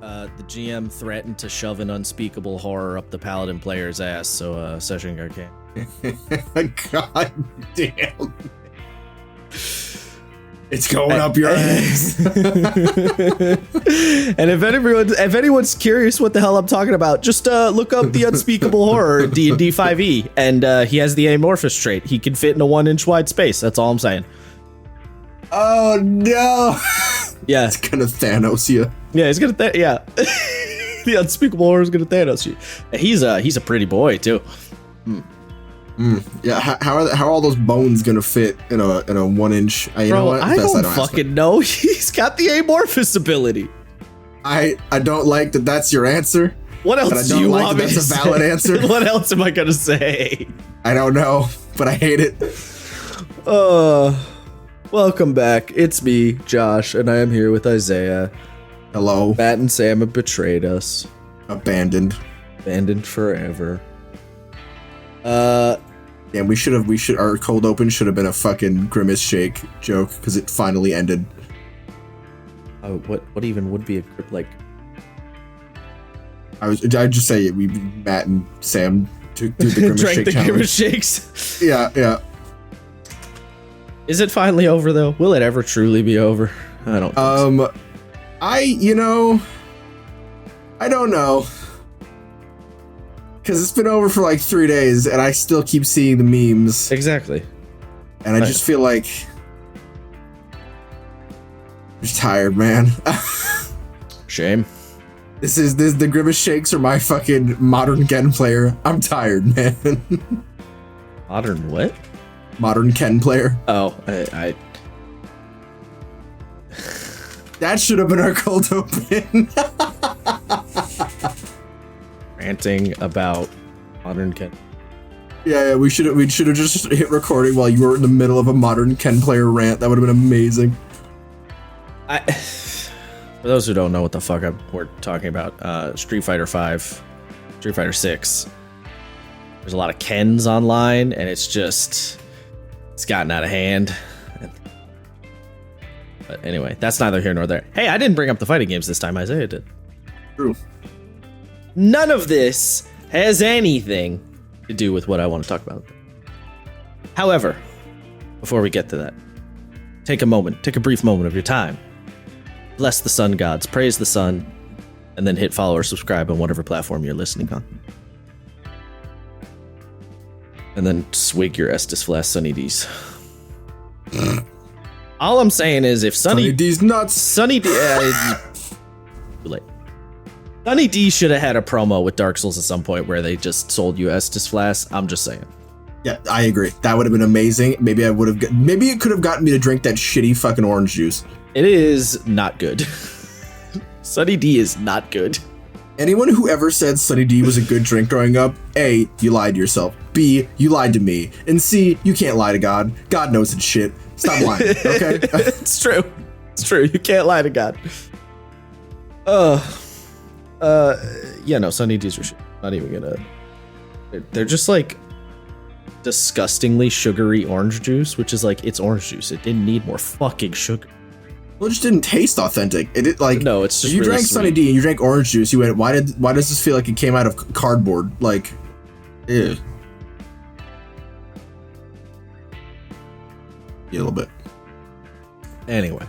chat. The GM threatened to shove an unspeakable horror up the paladin player's ass, so session guard can't. God damn. It's going up your ass. And if anyone's curious what the hell I'm talking about, just look up the unspeakable horror D&D 5e, and he has the amorphous trait. He can fit in a 1-inch wide space. That's all I'm saying. Oh no. Yeah, it's gonna Thanos you. Yeah, he's gonna the unspeakable horror is gonna Thanos you. He's a pretty boy too. Yeah, how are all those bones gonna fit in a 1-inch? You know what? I don't fucking know. He's got the amorphous ability. I don't like that. That's your answer. What else do you want me to say? That's a valid answer. What else am I gonna say? I don't know, but I hate it. Welcome back. It's me, Josh, and I am here with Isaiah. Hello. Matt and Sam have betrayed us. Abandoned forever. Yeah, our cold open should have been a fucking Grimace Shake joke because it finally ended. Oh, what even would be a like? I'd just say Matt and Sam took the Grimace drank Shake the challenge. Grimace Shakes. Yeah. Is it finally over though? Will it ever truly be over? I don't think so. I don't know. Because it's been over for like 3 days, and I still keep seeing the memes. Exactly. And I just feel like I'm just tired, man. Shame. This the Grimace Shakes are my fucking modern Ken player. I'm tired, man. Modern what? Modern Ken player. Oh, I that should have been our cold open. ranting about modern Ken. Yeah, we should have just hit recording while you were in the middle of a modern Ken player rant. That would have been amazing. For those who don't know what the fuck we're talking about, Street Fighter 5, Street Fighter 6. There's a lot of Kens online, and it's gotten out of hand. But anyway, that's neither here nor there. Hey, I didn't bring up the fighting games this time. Isaiah did. True. None of this has anything to do with what I want to talk about. However, before we get to that, take a brief moment of your time. Bless the sun gods, praise the sun, and then hit follow or subscribe on whatever platform you're listening on. And then swig your Estus Flask Sunny D's. All I'm saying is if Sunny D's nuts. Sunny D... too late. Sunny D should have had a promo with Dark Souls at some point where they just sold you Estus Flask. I'm just saying. Yeah, I agree. That would have been amazing. Maybe it could have gotten me to drink that shitty fucking orange juice. It is not good. Sunny D is not good. Anyone who ever said Sunny D was a good drink growing up, A, you lied to yourself. B, you lied to me. And C, you can't lie to God. God knows it's shit. Stop lying, okay? It's true. It's true. You can't lie to God. Yeah, no, Sunny D's are shit. Not even gonna... They're just like disgustingly sugary orange juice, which is like, it's orange juice. It didn't need more fucking sugar. Well, it just didn't taste authentic. No, it's just you really drank sweet. Sunny D and you drank orange juice. You went, why does this feel like it came out of cardboard? Like, ew. Yeah, a little bit. Anyway.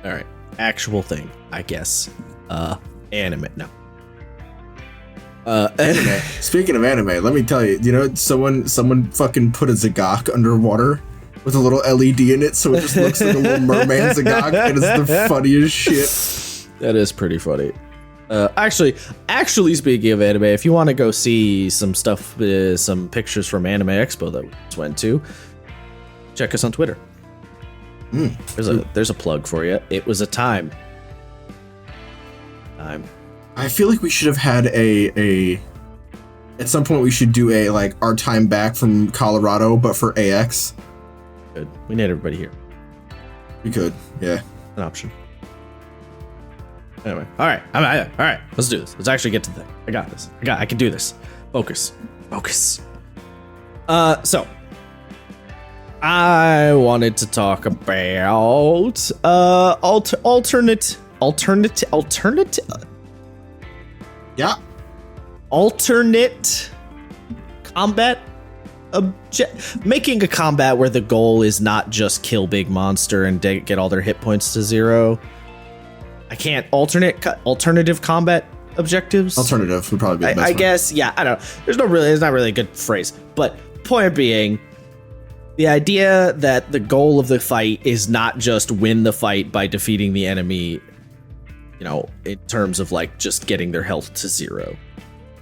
All right. Actual thing, I guess. Anime. No. Anime. Speaking of anime, let me tell you, someone fucking put a Zagok underwater with a little LED in it, so it just looks like a little merman Zagok, and it's the funniest shit. That is pretty funny. Actually, speaking of anime, if you want to go see some stuff, some pictures from Anime Expo that we just went to, check us on Twitter. There's a plug for you. It was a time. I feel like we should have had at some point we should do our time back from Colorado, but for AX. Good. We need everybody here. We could, yeah. An option. Anyway, all right. Let's do this. Let's actually get to the thing. I got this. I can do this. Focus. So I wanted to talk about alternate alternate Yeah. alternate combat making a combat where the goal is not just kill big monster and get all their hit points to 0. I can't alternative combat objectives. Alternative would probably be the best I one. guess, yeah, I don't know. There's not really a good phrase, but point being, the idea that the goal of the fight is not just win the fight by defeating the enemy, you know, in terms of like just getting their health to 0.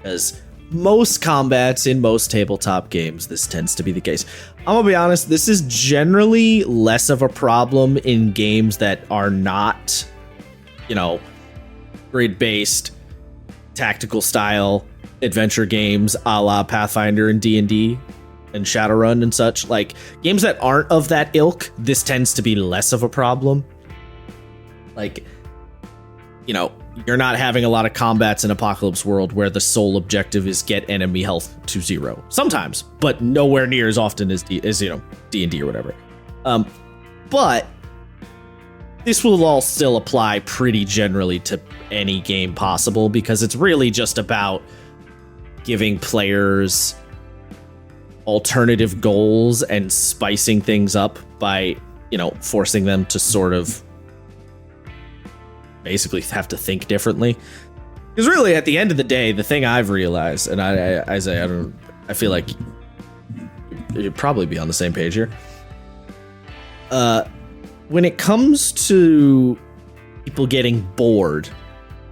As most combats in most tabletop games, this tends to be the case. I'm gonna be honest, this is generally less of a problem in games that are not, you know, grid-based, tactical style adventure games a la Pathfinder and D&D and Shadowrun and such. Like, games that aren't of that ilk, this tends to be less of a problem. Like, you know, you're not having a lot of combats in Apocalypse World where the sole objective is get enemy health to 0. Sometimes, but nowhere near as often as you know, D&D or whatever. But this will all still apply pretty generally to any game possible, because it's really just about giving players alternative goals and spicing things up by, you know, forcing them to sort of basically have to think differently. Because really, at the end of the day, the thing I've realized, and I feel like you'd probably be on the same page here. When it comes to people getting bored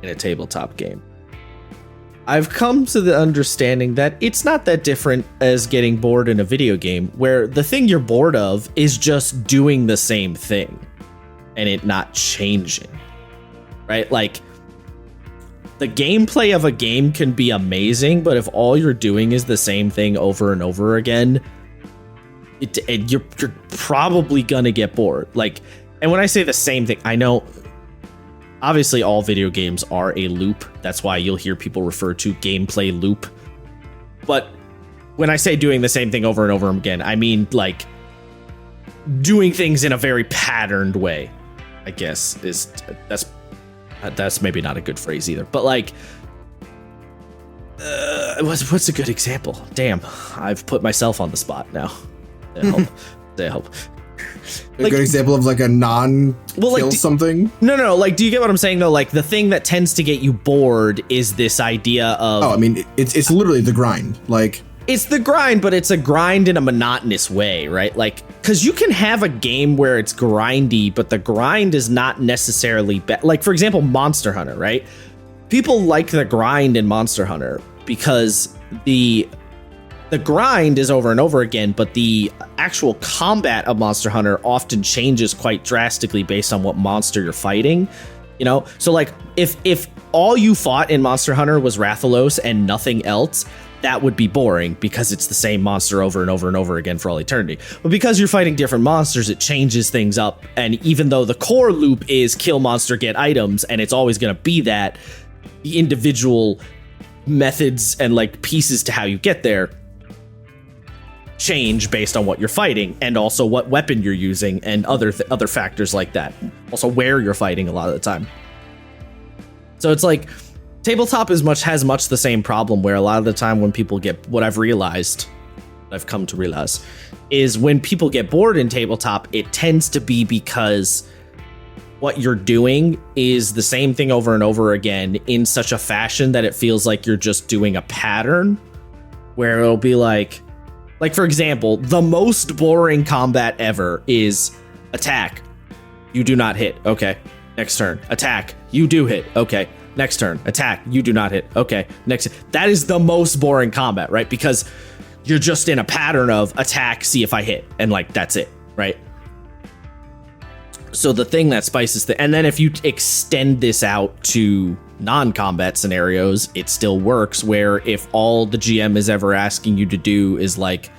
in a tabletop game, I've come to the understanding that it's not that different as getting bored in a video game, where the thing you're bored of is just doing the same thing and it not changing, right? Like, the gameplay of a game can be amazing, but if all you're doing is the same thing over and over again, you're probably gonna get bored. Like, and when I say the same thing, I know obviously all video games are a loop. That's why you'll hear people refer to gameplay loop. But when I say doing the same thing over and over again, I mean like doing things in a very patterned way, I guess. That's maybe not a good phrase either. But like, what's a good example? Damn, I've put myself on the spot now. They help. A good example of like a non-kill something? No. Like, do you get what I'm saying though? Like, the thing that tends to get you bored is this idea of... Oh, I mean, it's literally the grind. Like, it's the grind, but it's a grind in a monotonous way, right? Like, because you can have a game where it's grindy, but the grind is not necessarily... Like, for example, Monster Hunter, right? People like the grind in Monster Hunter because the grind is over and over again, but the actual combat of Monster Hunter often changes quite drastically based on what monster you're fighting, you know? So like, if all you fought in Monster Hunter was Rathalos and nothing else, that would be boring because it's the same monster over and over and over again for all eternity. But because you're fighting different monsters, it changes things up. And even though the core loop is kill monster, get items, and it's always going to be that, the individual methods and like pieces to how you get there change based on what you're fighting, and also what weapon you're using, and other factors like that. Also where you're fighting a lot of the time. So it's like tabletop has much the same problem, where a lot of the time when people get, what I've come to realize is when people get bored in tabletop, it tends to be because what you're doing is the same thing over and over again in such a fashion that it feels like you're just doing a pattern, where it'll be like, for example, the most boring combat ever is attack. You do not hit. Okay. Next turn. Attack. You do hit. Okay. Next turn. Attack. You do not hit. Okay. Next. That is the most boring combat, right? Because you're just in a pattern of attack, see if I hit, and like, that's it, right? So the thing that spices and then if you extend this out to non-combat scenarios, it still works, where if all the GM is ever asking you to do is like,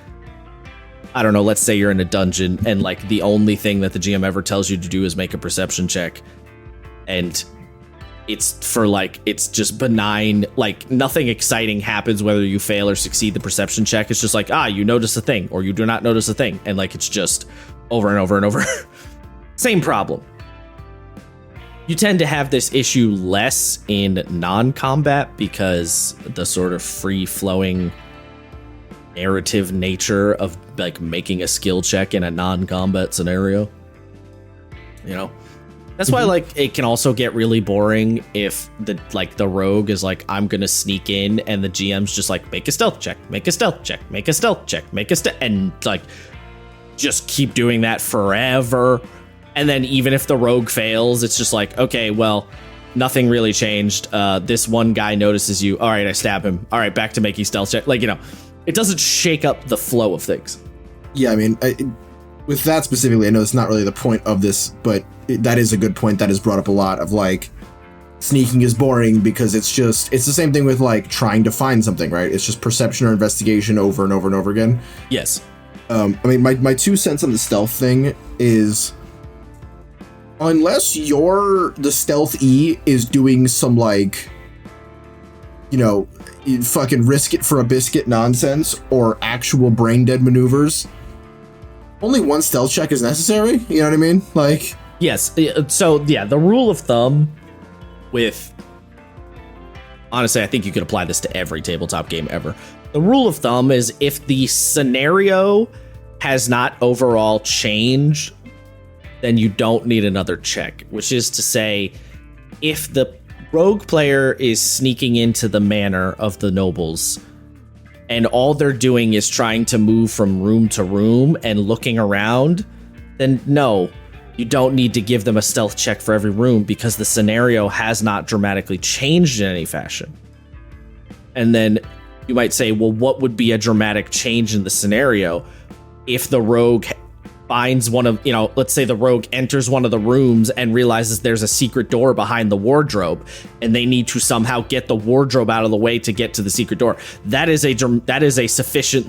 I don't know, let's say you're in a dungeon and like the only thing that the GM ever tells you to do is make a perception check, and it's just benign, like nothing exciting happens whether you fail or succeed the perception check. It's just like, you notice a thing or you do not notice a thing, and like it's just over and over and over. Same problem. You tend to have this issue less in non-combat because the sort of free-flowing narrative nature of like making a skill check in a non-combat scenario. You know? That's why like it can also get really boring if the rogue is like, I'm gonna sneak in, and the GM's just like, make a stealth check, make a stealth check, make a stealth check, make a stealth, and like just keep doing that forever. And then even if the rogue fails, it's just like, okay, well, nothing really changed. This one guy notices you. All right, I stab him. All right, back to making stealth check. Like, you know, it doesn't shake up the flow of things. Yeah, I mean, with that specifically, I know it's not really the point of this, but that is a good point that is brought up a lot of like sneaking is boring because it's the same thing with like trying to find something, right? It's just perception or investigation over and over and over again. Yes. I mean, my 2 cents on the stealth thing is, unless the stealth E is doing some like, you know, fucking risk it for a biscuit nonsense or actual brain dead maneuvers, only 1 stealth check is necessary. You know what I mean? Like, yes. So yeah, the rule of thumb with, honestly, I think you could apply this to every tabletop game ever. The rule of thumb is if the scenario has not overall changed, then you don't need another check, which is to say, if the rogue player is sneaking into the manor of the nobles and all they're doing is trying to move from room to room and looking around, then no, you don't need to give them a stealth check for every room because the scenario has not dramatically changed in any fashion. And then you might say, well, what would be a dramatic change in the scenario if the rogue finds one of, you know, let's say the rogue enters one of the rooms and realizes there's a secret door behind the wardrobe and they need to somehow get the wardrobe out of the way to get to the secret door. That is a sufficient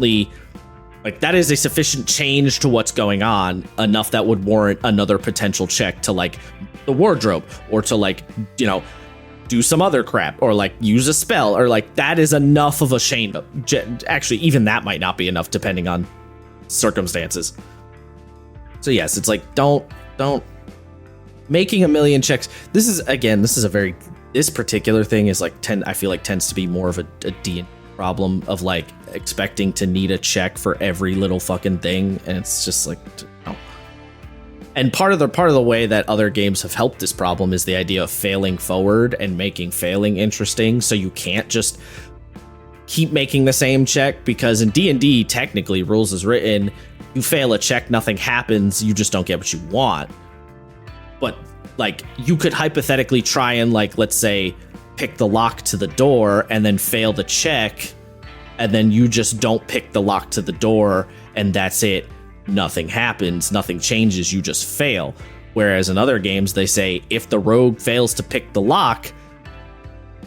change to what's going on, enough that would warrant another potential check to like the wardrobe or to like, you know, do some other crap or like use a spell or like that is enough of a change. Actually, even that might not be enough depending on circumstances. So yes, it's like don't making a million checks. This particular thing is like I feel like tends to be more of a D&D problem of like expecting to need a check for every little fucking thing, and it's just like no. And part of the way that other games have helped this problem is the idea of failing forward and making failing interesting, so you can't just keep making the same check, because in D&D technically, rules is written, you fail a check, nothing happens, you just don't get what you want. But like you could hypothetically try and like, let's say, pick the lock to the door and then fail the check, and then you just don't pick the lock to the door and that's it. Nothing happens, nothing changes, you just fail. Whereas in other games they say if the rogue fails to pick the lock,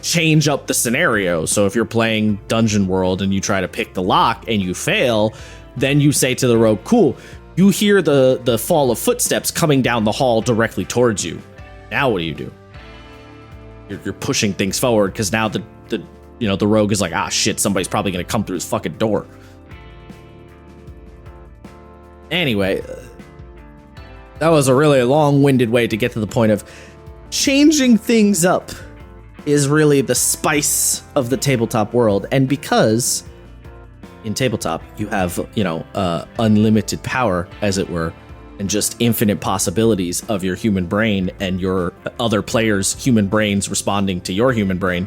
change up the scenario. So if you're playing Dungeon World and you try to pick the lock and you fail, then you say to the rogue, cool, you hear the fall of footsteps coming down the hall directly towards you. Now what do? You're pushing things forward because now the rogue is like, ah shit, somebody's probably gonna come through this fucking door. Anyway, that was a really long-winded way to get to the point of changing things up is really the spice of the tabletop world. And because in tabletop you have, unlimited power, as it were, and just infinite possibilities of your human brain and your other players' human brains responding to your human brain,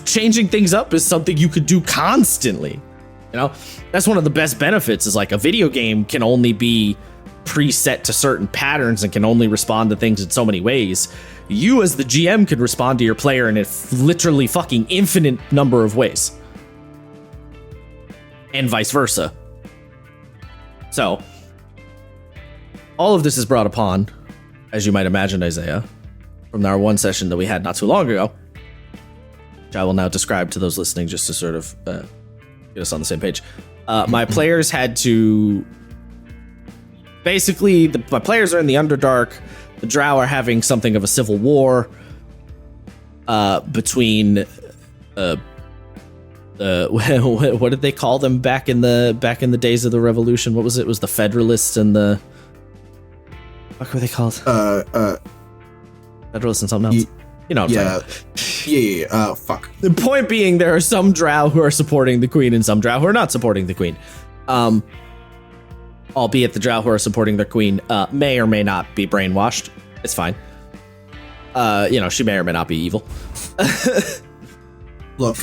changing things up is something you could do constantly. That's one of the best benefits, is like a video game can only be preset to certain patterns and can only respond to things in so many ways. You as the GM could respond to your player in a literally fucking infinite number of ways. And vice versa. So, all of this is brought upon, as you might imagine, Isaiah, from our one session that we had not too long ago, which I will now describe to those listening just to sort of get us on the same page. My players had to... Basically, my players are in the Underdark. The Drow are having something of a civil war between... what did they call them back in the days of the Revolution? What was it? It was the Federalists and the... What were they called? Federalist and something else. You know what I'm saying. Yeah. Fuck. The point being, there are some drow who are supporting the queen and some drow who are not supporting the queen. Albeit the drow who are supporting their queen may or may not be brainwashed. It's fine. She may or may not be evil. Look,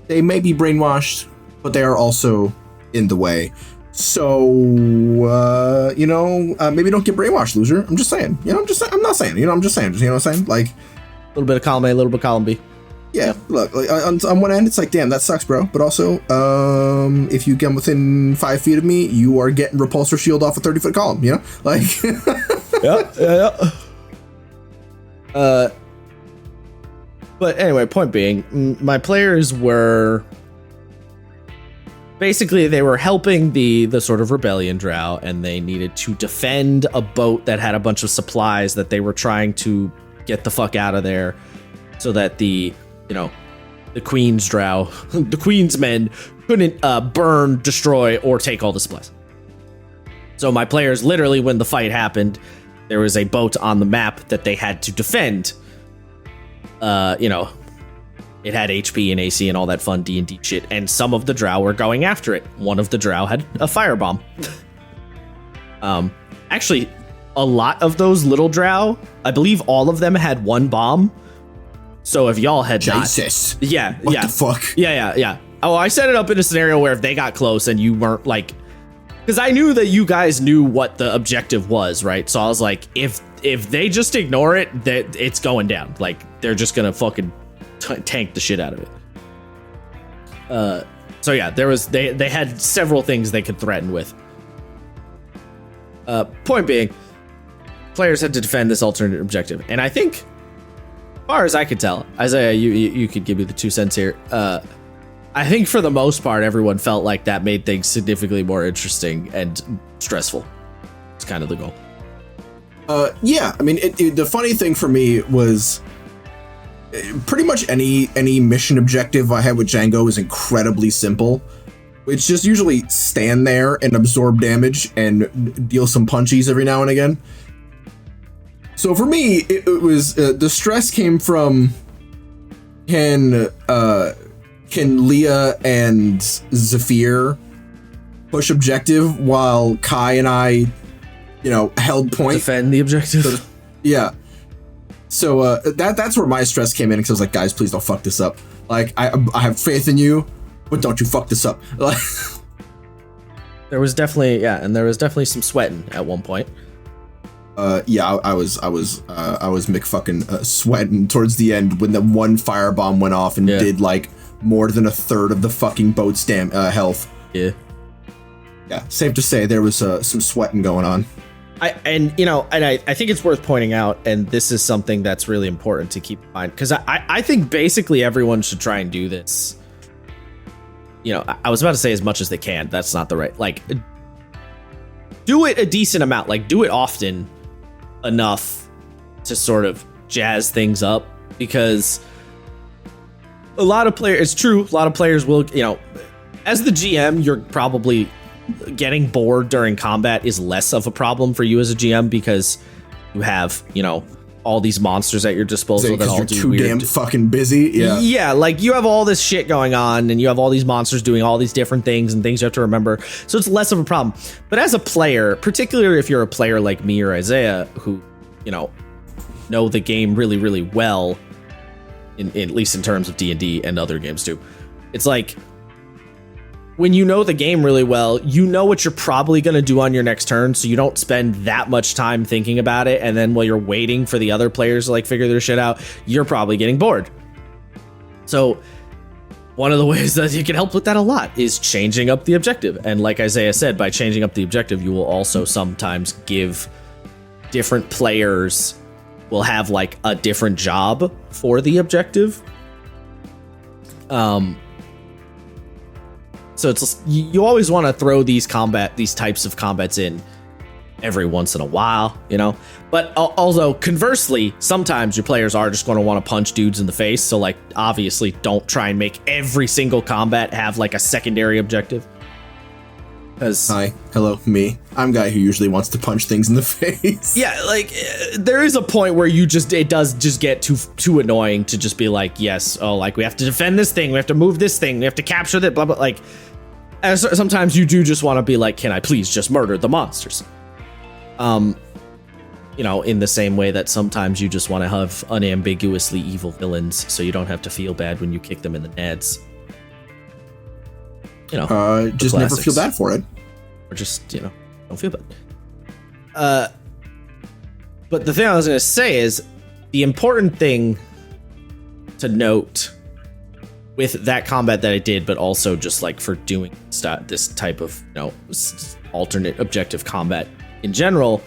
they may be brainwashed, but they are also in the way. So, maybe don't get brainwashed, loser. I'm just saying. I'm not saying. I'm just saying. You know what I'm saying? Like, a little bit of column A, a little bit of column B. Yeah, look, like, on one end, it's like, damn, that sucks, bro. But also, if you get within 5 feet of me, you are getting repulsor shield off a 30-foot column, you know? Like, yeah. But anyway, point being, my players were basically, they were helping the sort of rebellion drow, and they needed to defend a boat that had a bunch of supplies that they were trying to get the fuck out of there, so that the queen's drow, the queen's men couldn't burn, destroy, or take all the supplies. So my players, literally, when the fight happened, there was a boat on the map that they had to defend. It had HP and AC and all that fun D&D shit, and some of the drow were going after it. One of the drow had a firebomb. Actually, a lot of those little drow, I believe all of them had one bomb. So if y'all had Jesus. not... Yeah, what the fuck? Yeah. Oh, I set it up in a scenario where if they got close and you weren't like... Because I knew that you guys knew what the objective was, right? So I was like, if they just ignore it, that it's going down. Like, they're just gonna fucking tank the shit out of it. So yeah, they had several things they could threaten with. Point being, players had to defend this alternate objective, and I think, as far as I could tell, Isaiah, you could give me the 2 cents here. I think for the most part, everyone felt like that made things significantly more interesting and stressful. It's kind of the goal. Yeah, I mean, the funny thing for me was pretty much any mission objective I had with Django is incredibly simple. It's just usually stand there and absorb damage and deal some punchies every now and again. So for me, it was the stress came from can Leah and Zephyr push objective while Kai and I, held point. Defend the objective. Yeah. So that's where my stress came in, because I was like, guys, please don't fuck this up. Like, I have faith in you, but don't you fuck this up. There was definitely some sweating at one point. Yeah, I was McFucking sweating towards the end when the one firebomb went off and did like more than a third of the fucking boat's health. Yeah. Yeah, safe to say there was some sweating going on. I think it's worth pointing out, and this is something that's really important to keep in mind, because I think basically everyone should try and do this. I was about to say as much as they can. That's not the right, like, do it a decent amount, like do it often enough to sort of jazz things up, because a lot of players will, as the GM, you're probably getting bored during combat is less of a problem for you as a GM, because you have, all these monsters at your disposal that all do too weird. Damn fucking busy. Yeah, like you have all this shit going on, and you have all these monsters doing all these different things and things you have to remember. So it's less of a problem. But as a player, particularly if you're a player like me or Isaiah, who, know the game really, really well, at least in terms of D&D and other games too, it's like, when you know the game really well, you know what you're probably going to do on your next turn, so you don't spend that much time thinking about it, and then while you're waiting for the other players to like figure their shit out, you're probably getting bored. So one of the ways that you can help with that a lot is changing up the objective. And like Isaiah said, by changing up the objective, you will also sometimes give different players will have like a different job for the objective. So it's, you always want to throw these types of combats in every once in a while, but although conversely, sometimes your players are just going to want to punch dudes in the face. So like, obviously don't try and make every single combat have like a secondary objective. Because Hi, hello, me. I'm a guy who usually wants to punch things in the face. yeah, like there is a point where it does just get too annoying to just be like, yes, oh, like we have to defend this thing, we have to move this thing, we have to capture that, blah blah. Like, and sometimes you do just want to be like, can I please just murder the monsters? You know, in the same way that sometimes you just want to have unambiguously evil villains, so you don't have to feel bad when you kick them in the nads. You know, just never feel bad for it. Or just, you know, don't feel bad. But the thing I was going to say is the important thing to note with that combat that I did, but also just like for doing this type of, you know, alternate objective combat in general,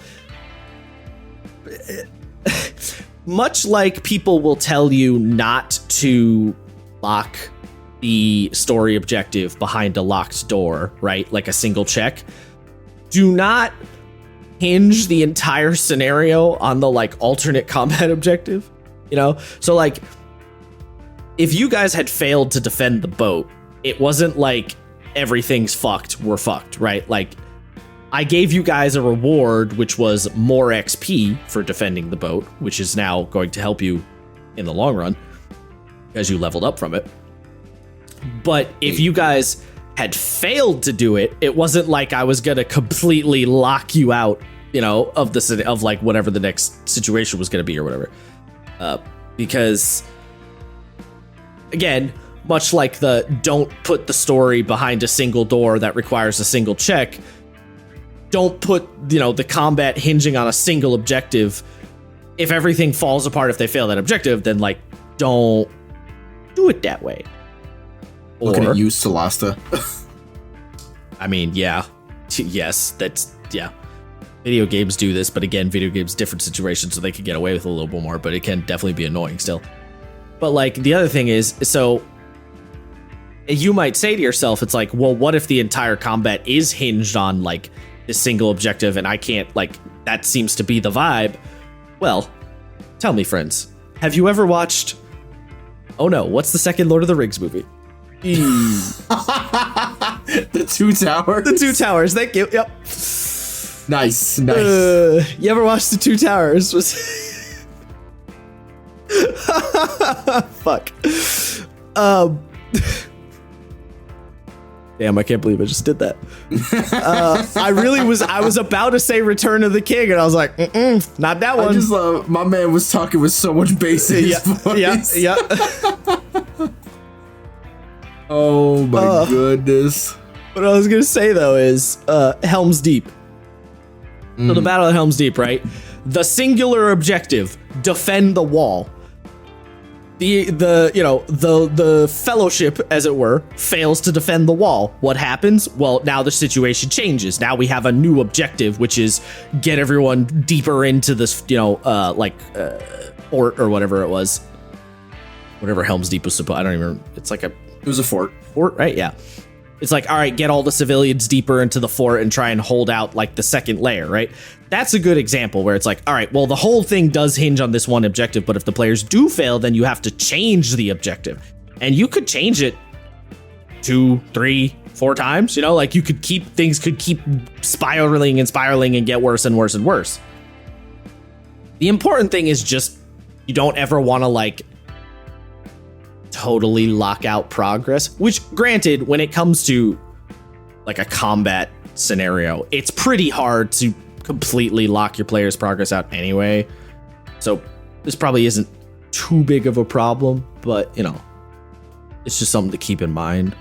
much like people will tell you not to lock the story objective behind a locked door, right? Like a single check. Do not hinge the entire scenario on the like alternate combat objective, you know? So like, if you guys had failed to defend the boat, it wasn't like everything's fucked, we're fucked, right? Like, I gave you guys a reward, which was more XP for defending the boat, which is now going to help you in the long run because you leveled up from it. But if you guys had failed to do it, it wasn't like I was going to completely lock you out, you know, of like whatever the next situation was going to be or whatever. Because, again, much like the don't put the story behind a single door that requires a single check, don't put, you know, the combat hinging on a single objective. If everything falls apart if they fail that objective, then like don't do it that way. Looking at you, Solasta. I mean, yeah. Yes, that's, yeah. Video games do this, but again, video games, different situations, so they can get away with a little bit more, but it can definitely be annoying still. But like, the other thing is, so you might say to yourself, it's like, well, what if the entire combat is hinged on like this single objective and I can't, like, that seems to be the vibe? Well, tell me, friends, have you ever watched, oh no, what's the second Lord of the Rings movie? The Two Towers. The Two Towers, thank you. Yep. Nice. You ever watched The Two Towers? Fuck. Damn, I can't believe I just did that. I was about to say Return of the King, and I was like, not that one. I just love, my man was talking with so much bass in his voice. Yeah. Oh my goodness. What I was gonna say though is Helm's Deep. So the battle at Helm's Deep, right? The singular objective, defend the wall. The fellowship, as it were, fails to defend the wall. What happens? Well, now the situation changes. Now we have a new objective, which is get everyone deeper into this, fort or whatever it was. Whatever Helm's Deep was supposed. I don't even. It's like a. It was a fort. Fort, right? Yeah. It's like, all right, get all the civilians deeper into the fort and try and hold out like the second layer, right? That's a good example where it's like, all right, well, the whole thing does hinge on this one objective, but if the players do fail, then you have to change the objective. And you could change it 2, 3, 4 times, you know, like you could things could keep spiraling and get worse and worse and worse. The important thing is just you don't ever want to like totally lock out progress, which granted, when it comes to like a combat scenario, it's pretty hard to completely lock your player's progress out anyway. So this probably isn't too big of a problem, but you know, it's just something to keep in mind.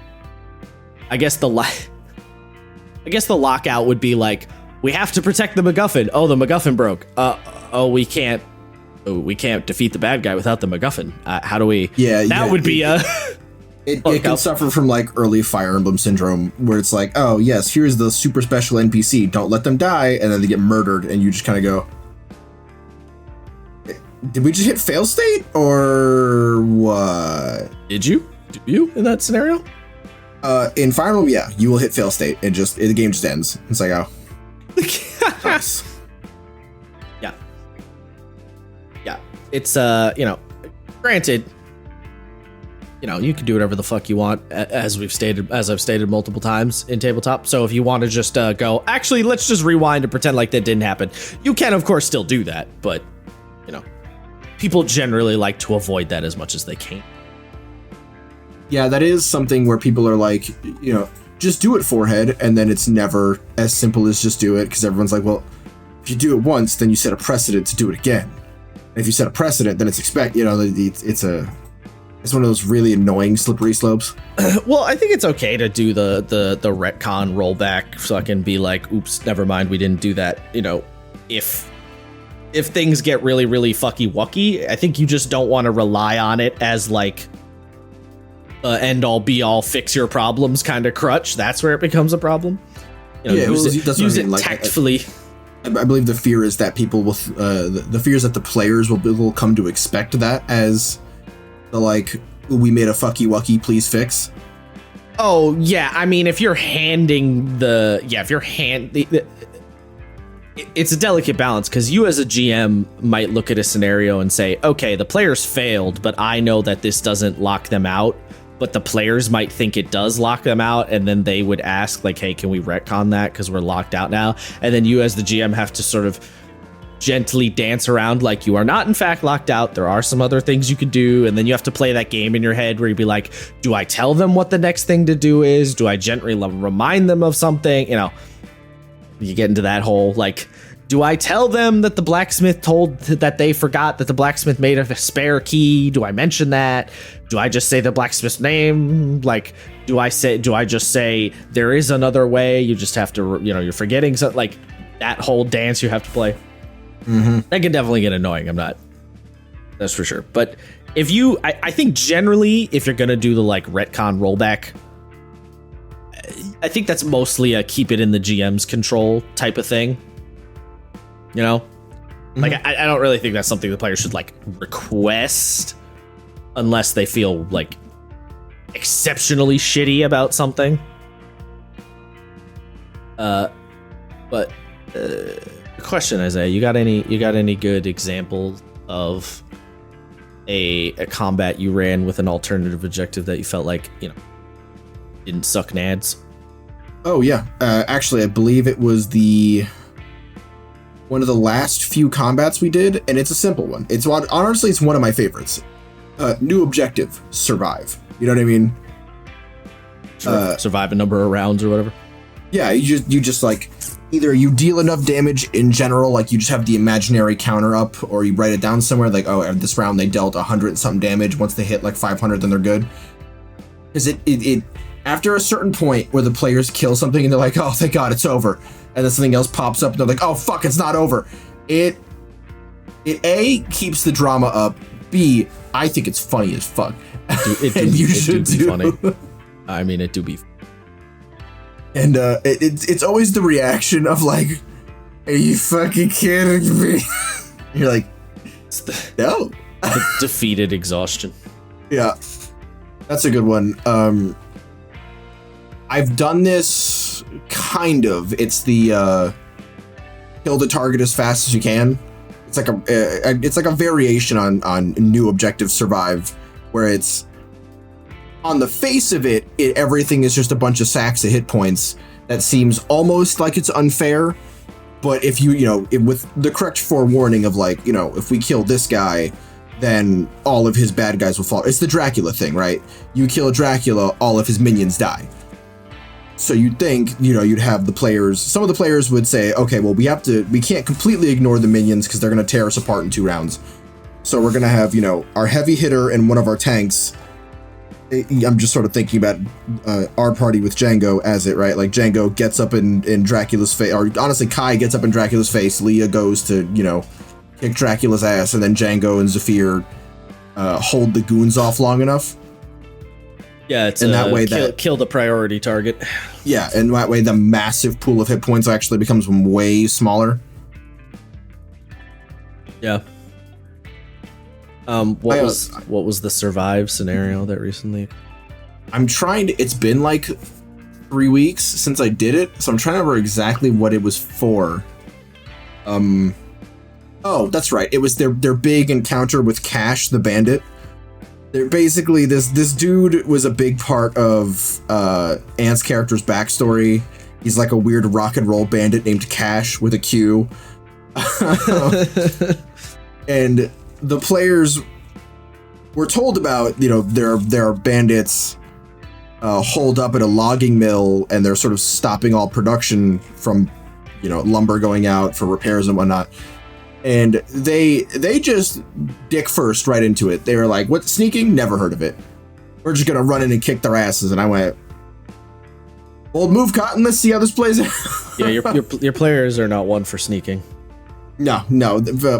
I guess the lockout would be like, we have to protect the MacGuffin. Oh, the MacGuffin broke. We can't defeat the bad guy without the MacGuffin. How do we? That would be a. It can suffer from like early Fire Emblem syndrome, where it's like, oh yes, here's the super special NPC. Don't let them die, and then they get murdered, and you just kind of go, did we just hit fail state or what? Did you in that scenario? In Fire Emblem, yeah, you will hit fail state, and the game just ends. It's like, oh, nice. Yeah. It's granted, you can do whatever the fuck you want, as I've stated multiple times in tabletop. So if you want to just go, actually, let's just rewind and pretend like that didn't happen, you can, of course, still do that. But, people generally like to avoid that as much as they can. Yeah, that is something where people are like, just do it forehead, and then it's never as simple as just do it, because everyone's like, well, if you do it once, then you set a precedent to do it again. And if you set a precedent, then it's one of those really annoying slippery slopes. Well, I think it's okay to do the retcon rollback, so I can be like, oops, never mind, we didn't do that. If things get really, really fucky wucky, I think you just don't want to rely on it as like end all be all fix your problems kind of crutch. That's where it becomes a problem. Use it tactfully. I believe the fear is that people will, the fear is that the players will come to expect that as the like, we made a fucky wucky, please fix. Oh yeah, I mean, if you're handing it's a delicate balance, because you as a GM might look at a scenario and say, okay, the players failed, but I know that this doesn't lock them out. But the players might think it does lock them out, and then they would ask, like, hey, can we retcon that because we're locked out now? And then you as the GM have to sort of gently dance around like you are not in fact locked out. There are some other things you could do, and then you have to play that game in your head where you'd be like, do I tell them what the next thing to do is? Do I gently remind them of something? You get into that whole, like, do I tell them that the blacksmith told that they forgot that the blacksmith made a spare key? Do I mention that? Do I just say the blacksmith's name? Like, do I just say there is another way? You just have to, you're forgetting something. Like, that whole dance you have to play. Mm-hmm. That can definitely get annoying. That's for sure. But I think generally, if you're going to do the like retcon rollback, I think that's mostly a keep it in the GM's control type of thing. Mm-hmm. Like, I don't really think that's something the players should like request unless they feel like exceptionally shitty about something. But question, Isaiah, you got any good example of a combat you ran with an alternative objective that you felt like, didn't suck nads? Oh yeah, actually, I believe it was one of the last few combats we did, and it's a simple one. It's one of my favorites. New objective: survive. You know what I mean? Survive a number of rounds or whatever. Yeah, you just like either you deal enough damage in general, like you just have the imaginary counter up, or you write it down somewhere like, oh, this round they dealt 100 and something damage. Once they hit like 500, then they're good. Because it after a certain point where the players kill something and they're like, oh, thank God, it's over, and then something else pops up and they're like, oh fuck, it's not over. It A, keeps the drama up. B, I think it's funny as fuck. It do be funny. I mean, it do be. And it's always the reaction of like, are you fucking kidding me? You're like, no. The defeated exhaustion. Yeah, that's a good one. I've done this kind of. It's the kill the target as fast as you can. It's like a variation on new objective survive, where it's on the face of it, everything is just a bunch of sacks of hit points. That seems almost like it's unfair, but if with the correct forewarning of like, if we kill this guy, then all of his bad guys will fall. It's the Dracula thing, right? You kill Dracula, all of his minions die. So you'd think, you'd have the players, some of the players would say, okay, well, we can't completely ignore the minions because they're going to tear us apart in 2 rounds. So we're going to have, our heavy hitter and one of our tanks. I'm just sort of thinking about our party with Django as it, right? Like Django gets up in Dracula's face, or honestly, Kai gets up in Dracula's face. Leah goes to, kick Dracula's ass, and then Django and Zafir hold the goons off long enough. Yeah, it's that way kill the priority target. Yeah, and that way the massive pool of hit points actually becomes way smaller. Yeah. What was the survive scenario that recently? I'm trying to. It's been like 3 weeks since I did it, so I'm trying to remember exactly what it was for. Oh, that's right. It was their big encounter with Cash the Bandit. They're basically this dude was a big part of Ant's character's backstory. He's like a weird rock and roll bandit named Cash with a Q. And the players were told about, there are bandits holed up at a logging mill, and they're sort of stopping all production from, lumber going out for repairs and whatnot. And they just dick first right into it. They were like, what, sneaking? Never heard of it. We're just going to run in and kick their asses. And I went, bold move, Cotton. Let's see how this plays out. Yeah, your players are not one for sneaking. No.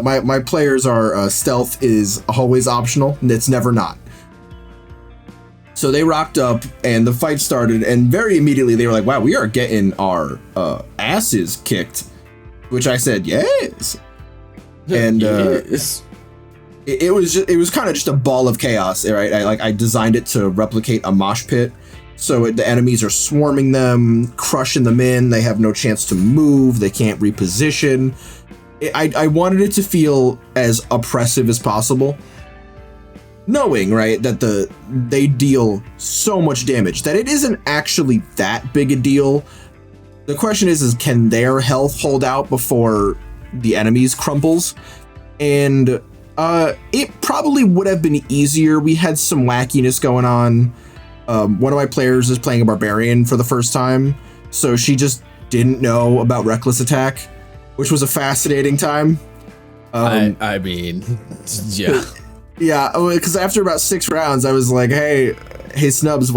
My players are stealth is always optional. And it's never not. So they rocked up and the fight started. And very immediately they were like, wow, we are getting our asses kicked. Which I said, yes. And yes. It was kind of just a ball of chaos, right? I designed it to replicate a mosh pit, so the enemies are swarming them, crushing them in. They have no chance to move. They can't reposition. I wanted it to feel as oppressive as possible, knowing, right, that they deal so much damage that it isn't actually that big a deal. The question is can their health hold out before the enemies crumples? And it probably would have been easier. We had some wackiness going on. One of my players is playing a barbarian for the first time, so she just didn't know about reckless attack, which was a fascinating time. I mean, yeah. Yeah, because after about 6 rounds, I was like, hey Snubs,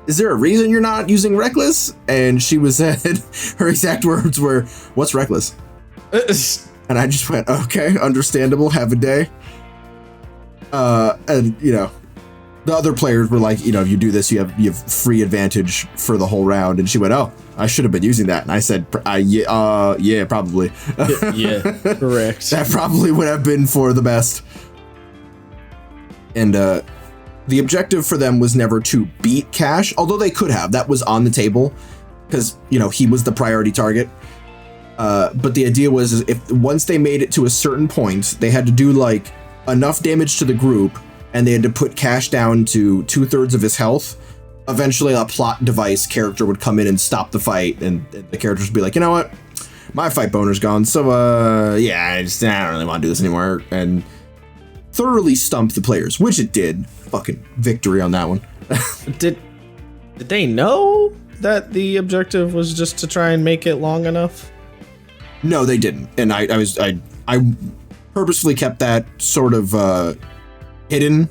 is there a reason you're not using reckless? And she said, her exact words were, what's reckless? And I just went, okay, understandable, have a day. And the other players were like, if you do this, you have free advantage for the whole round. And she went, oh, I should have been using that. And I said, yeah, probably. Yeah, correct. That probably would have been for the best. And the objective for them was never to beat Cash, although they could have. That was on the table because, he was the priority target. But the idea was if once they made it to a certain point, they had to do like enough damage to the group, and they had to put Cash down to 2/3 of his health. Eventually, a plot device character would come in and stop the fight, and the characters would be like, you know what, my fight boner's gone, so I don't really want to do this anymore, and thoroughly stumped the players, which it did. Fucking victory on that one. Did they know that the objective was just to try and make it long enough? No, they didn't, and I purposefully kept that sort of hidden,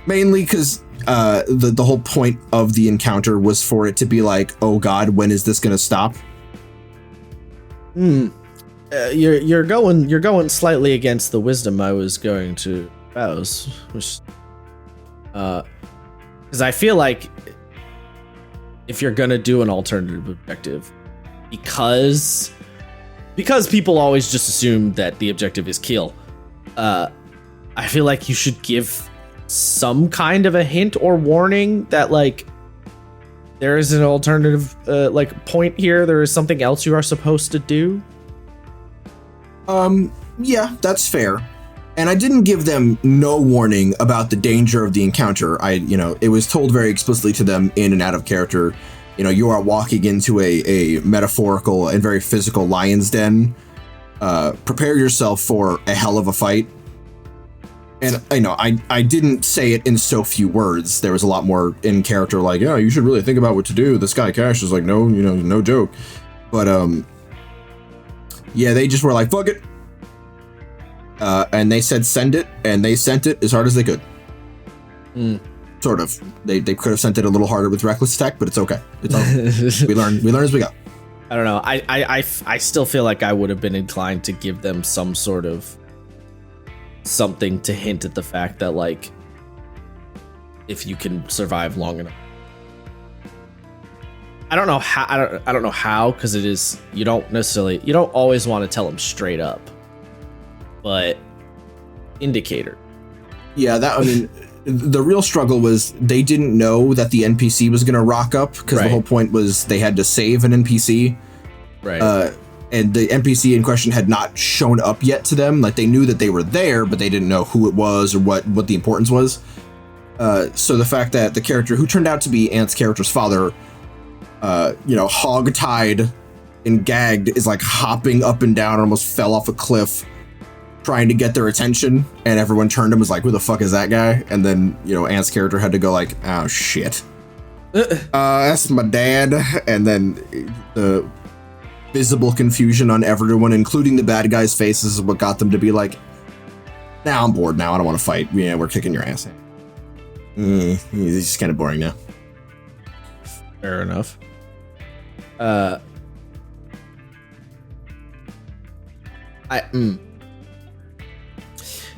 mainly because the whole point of the encounter was for it to be like, oh God, when is this gonna stop? You're going slightly against the wisdom I was going to espouse, which because I feel like if you're gonna do an alternative objective, because people always just assume that the objective is kill, I feel like you should give some kind of a hint or warning that like there is an alternative point here. There is something else you are supposed to do. Yeah, that's fair. And I didn't give them no warning about the danger of the encounter. It was told very explicitly to them in and out of character. You are walking into a metaphorical and very physical lion's den. Prepare yourself for a hell of a fight. And I didn't say it in so few words. There was a lot more in character, like, yeah, you should really think about what to do. This guy Cash is like, no joke. But yeah, they just were like, fuck it. And they said send it, and they sent it as hard as they could. Sort of. They could have sent it a little harder with reckless attack, but it's okay. It's okay. We learn as we go. I don't know. I still feel like I would have been inclined to give them some sort of something to hint at the fact that like if you can survive long enough. I don't know how because it is you don't always want to tell them straight up, but indicator. Yeah, the real struggle was they didn't know that the NPC was going to rock up because the whole point was they had to save an NPC. Right. and the NPC in question had not shown up yet to them. Like they knew that they were there, but they didn't know who it was or what the importance was. So the fact that the character who turned out to be Ant's character's father, hog-tied and gagged, is like hopping up and down, almost fell off a cliff, trying to get their attention, and everyone turned him, was like, who the fuck is that guy? And then, Ant's character had to go like, oh shit. That's my dad. And then the visible confusion on everyone, including the bad guys' faces, is what got them to be like, nah, I'm bored now, I don't want to fight. Yeah, we're kicking your ass. It's just kind of boring now. Fair enough. I don't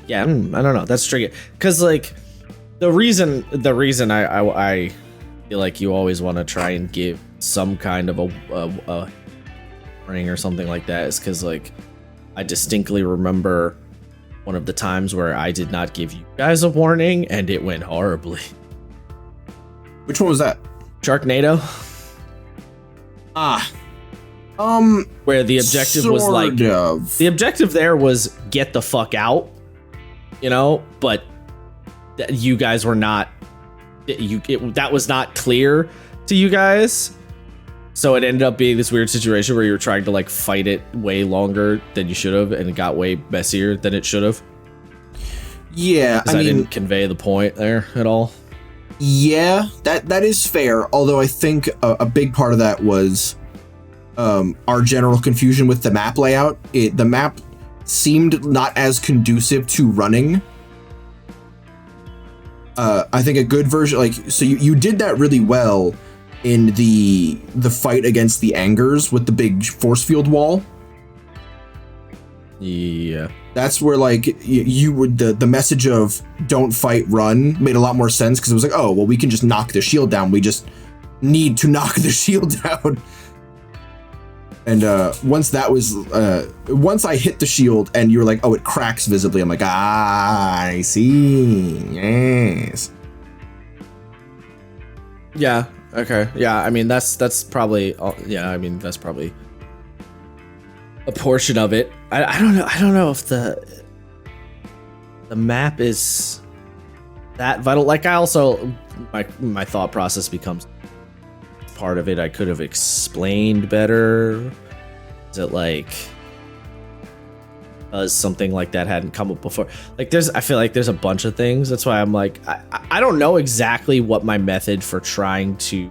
know. That's tricky because like the reason I feel like you always want to try and give some kind of a warning or something like that is because like I distinctly remember one of the times where I did not give you guys a warning and it went horribly. Which one was that? Sharknado. Where the objective was like the objective there was get the fuck out, but you guys were not that was not clear to you guys, so it ended up being this weird situation where you were trying to like fight it way longer than you should have, and it got way messier than it should have. Yeah, I mean, didn't convey the point there at all. Yeah, that is fair. Although I think a big part of that was our general confusion with the map layout. The map seemed not as conducive to running. I think a good version, so you did that really well in the fight against the Angers with the big force field wall. Yeah. That's where you would the message of don't fight, run made a lot more sense, because it was like, oh well, we can just knock the shield down. We just need to knock the shield down. And once I hit the shield and you were like, oh, it cracks visibly, I'm like, I see. Yes. Yeah. Okay. Yeah. I mean, that's probably. Yeah. I mean, that's probably a portion of it. I don't know. I don't know if the map is that vital. Like, I also my thought process becomes part of it. I could have explained better. Is it like something like that hadn't come up before? Like, I feel like there's a bunch of things. That's why I'm like, I don't know exactly what my method for trying to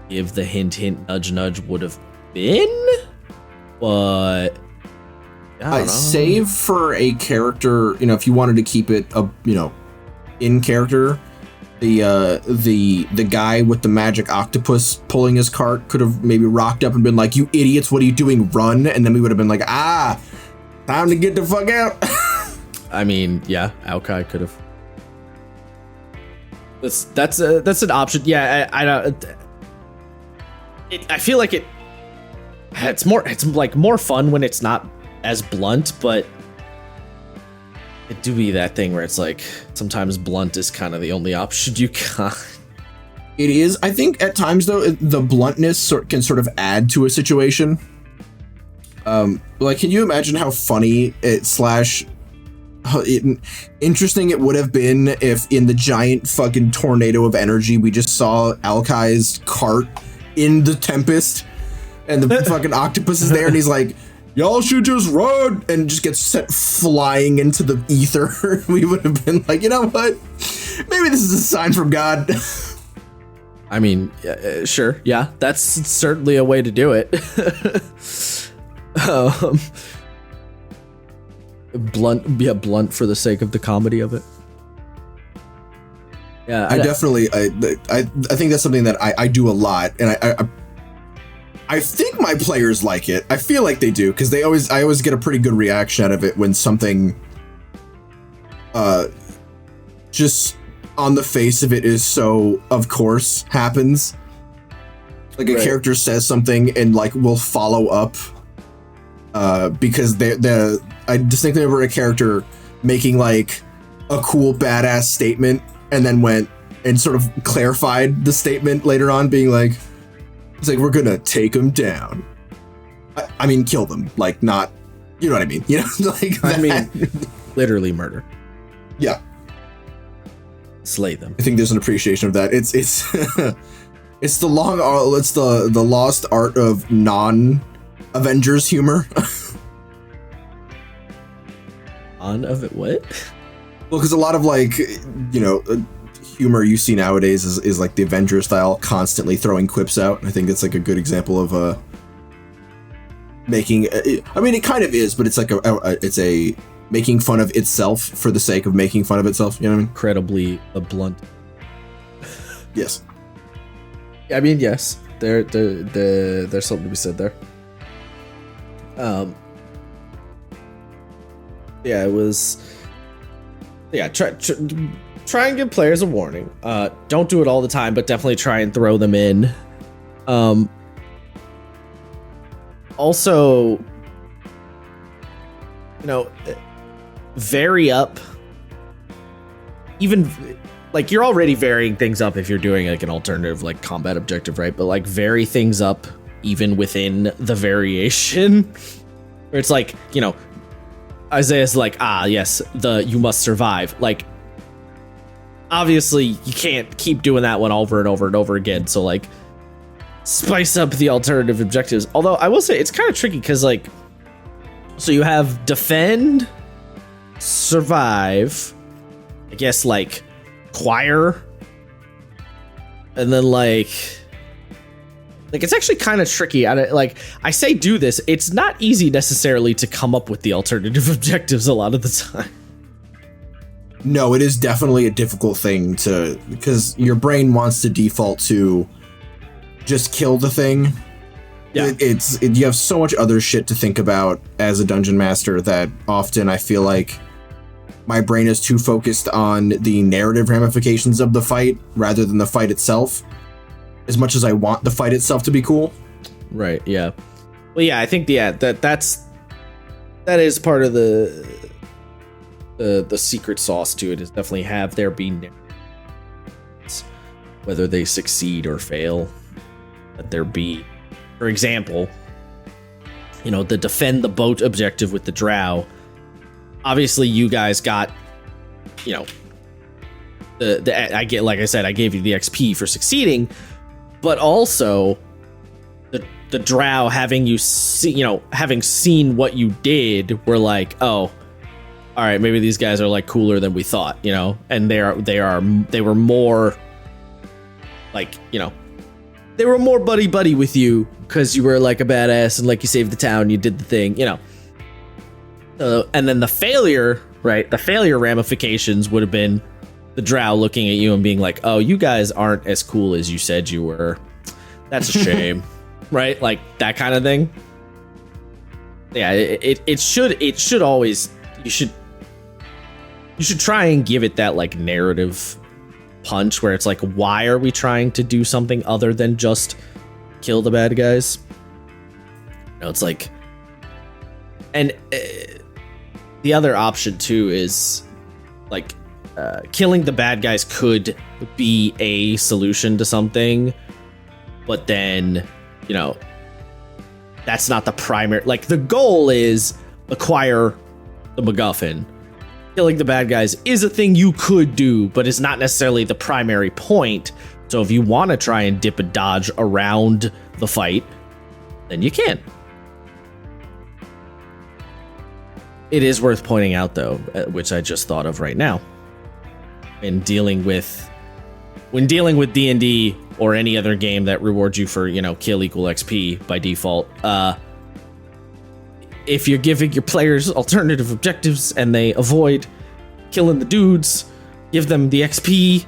give the hint, nudge, nudge would have been, but I don't know. Save for a character, if you wanted to keep it in character. The guy with the magic octopus pulling his cart could have maybe rocked up and been like, you idiots, what are you doing? Run. And then we would have been like, time to get the fuck out. I mean, yeah, Aokai could have. That's an option. Yeah, I don't. I feel like it's more fun when it's not as blunt, but it do be that thing where it's like sometimes blunt is kind of the only option you got. It is. I think at times though, the bluntness can sort of add to a situation. Can you imagine how funny interesting it would have been if in the giant fucking tornado of energy we just saw Alkai's cart in the tempest and the fucking octopus is there and he's like, y'all should just run, and just gets set flying into the ether. We would have been like, you know what? Maybe this is a sign from God. I mean, sure. Yeah, that's certainly a way to do it. Blunt for the sake of the comedy of it. Yeah, I definitely, I think that's something that I do a lot, and I think my players like it. I feel like they do, because I always get a pretty good reaction out of it when something just on the face of it is so of course happens. Like a character says something and will follow up because I distinctly remember a character making a cool badass statement and then went and sort of clarified the statement later on, being like, it's like, we're gonna take him down. I mean, kill them, like not, you know what I mean? You know, like I mean, literally murder. Yeah, Slay them. I think there's an appreciation of that. It's it's the the lost art of non-Avengers humor. Of it, what? Well, because a lot of like, you know, humor you see nowadays is like the Avengers style, constantly throwing quips out. I think it's like a good example of making. I mean, it kind of is, but it's like it's a making fun of itself for the sake of making fun of itself. You know what I mean? Incredibly blunt. Yes. I mean, yes. There's something to be said there. Yeah, it was. Yeah, try and give players a warning. Don't do it all the time, but definitely try and throw them in. Also, you know, vary up. Even like you're already varying things up if you're doing like an alternative like combat objective, right? But like vary things up even within the variation. Where it's like, you know, Isaiah's like, yes, you must survive. Like, obviously, you can't keep doing that one over and over and over again. So, like, spice up the alternative objectives. Although, I will say, it's kind of tricky because, like, so you have defend, survive, I guess, like, choir, and then, like it's actually kind of tricky. I say do this. It's not easy necessarily to come up with the alternative objectives a lot of the time. No, it is definitely a difficult thing because your brain wants to default to just kill the thing. Yeah. You have so much other shit to think about as a dungeon master that often I feel like my brain is too focused on the narrative ramifications of the fight rather than the fight itself. As much as I want the fight itself to be cool. Right, yeah. Well, yeah, I think that is part of the secret sauce to it, is definitely have there be narratives, whether they succeed or fail. That there be, for example, you know, the defend the boat objective with the drow. Obviously, you guys got, you know, I gave you the XP for succeeding. But also, the drow having having seen what you did, were like, oh, all right, maybe these guys are like cooler than we thought, you know, and they were more like, you know, they were more buddy with you because you were like a badass and like you saved the town, you did the thing, you know. And then the failure ramifications would have been the drow looking at you and being like, oh, you guys aren't as cool as you said you were. That's a shame. Right? Like that kind of thing. Yeah, it should always, you should try and give it that like narrative punch where it's like, why are we trying to do something other than just kill the bad guys? You know, it's like, and the other option too is like, killing the bad guys could be a solution to something, but then, you know, that's not the primary. Like, the goal is acquire the MacGuffin. Killing the bad guys is a thing you could do, but it's not necessarily the primary point. So if you want to try and dip and dodge around the fight, then you can. It is worth pointing out, though, which I just thought of right now, when dealing with D&D or any other game that rewards you for, you know, kill equal XP by default, if you're giving your players alternative objectives and they avoid killing the dudes, give them the XP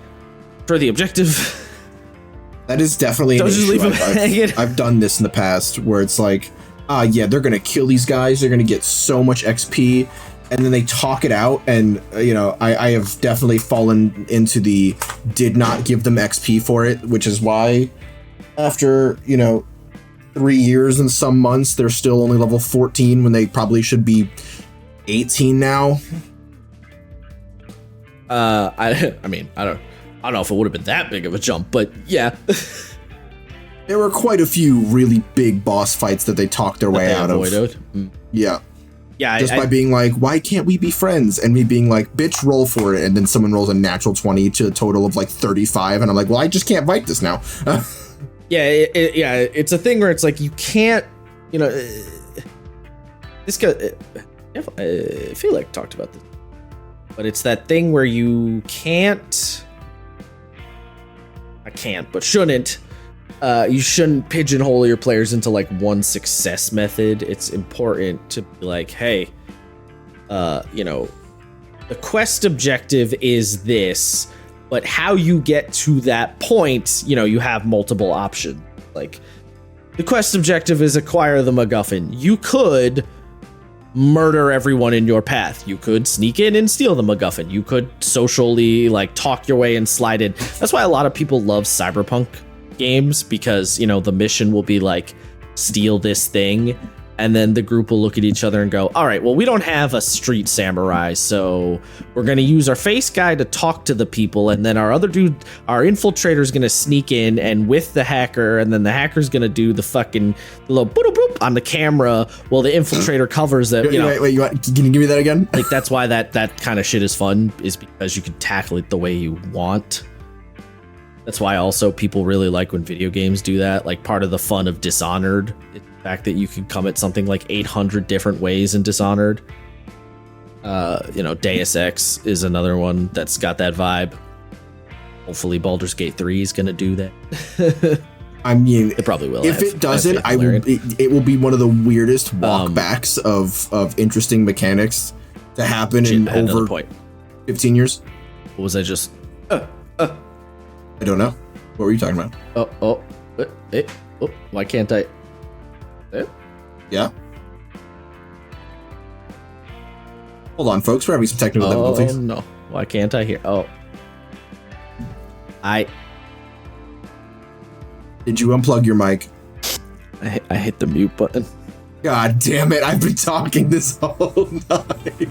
for the objective. That is definitely an issue. I've done this in the past where it's like, yeah, they're gonna kill these guys, they're gonna get so much XP, and then they talk it out, and you know, I have definitely fallen into the did not give them XP for it, which is why after, you know, 3 years and some months, they're still only level 14 when they probably should be 18 now. I mean, I don't know if it would have been that big of a jump, but yeah. There were quite a few really big boss fights that they talked their way they out avoided. of. Yeah. Yeah, Just by being like, why can't we be friends? And me being like, bitch, roll for it. And then someone rolls a natural 20 to a total of like 35. And I'm like, well, I just can't fight this now. It's a thing where it's like, you can't, this guy, I feel like I talked about this, but it's that thing where you shouldn't pigeonhole your players into like one success method. It's important to be like, hey, the quest objective is this, but how you get to that point, you have multiple options. Like, the quest objective is acquire the MacGuffin. You could murder everyone in your path. You could sneak in and steal the MacGuffin. You could socially talk your way and slide in. That's why a lot of people love Cyberpunk games, because the mission will be like, steal this thing, and then the group will look at each other and go, all right, well, we don't have a street samurai, so we're going to use our face guy to talk to the people, and then our other dude, our infiltrator, is going to sneak in and with the hacker, and then the hacker's going to do the fucking little boop boop on the camera while the infiltrator covers them. Wait, can you give me that again? Like, that's why that kind of shit is fun, is because you can tackle it the way you want. That's why also people really like when video games do that. Like, part of the fun of Dishonored is the fact that you can come at something like 800 different ways in Dishonored. Deus Ex is another one that's got that vibe. Hopefully Baldur's Gate 3 is going to do that. I mean, it probably will. If it doesn't, it will be one of the weirdest walkbacks of interesting mechanics to happen in over 15 years. What was I just... I don't know. What were you talking about? Why can't I? Yeah. Hold on, folks. We're having some technical difficulties. Oh, no. Why can't I hear? Did you unplug your mic? I hit the mute button. God damn it. I've been talking this whole night.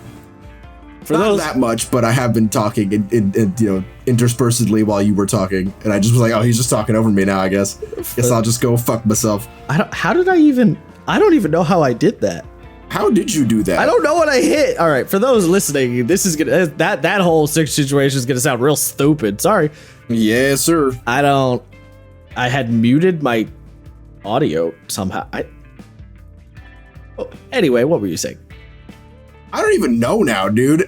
Not that much, but I have been talking interspersedly while you were talking, and I just was like, oh, he's just talking over me now, I guess. Guess I'll just go fuck myself. I don't even know how I did that. How did you do that? I don't know what I hit. All right, for those listening, this is gonna that whole situation is gonna sound real stupid. Sorry. Yes, sir. I had muted my audio somehow. Anyway, what were you saying? I don't even know now, dude.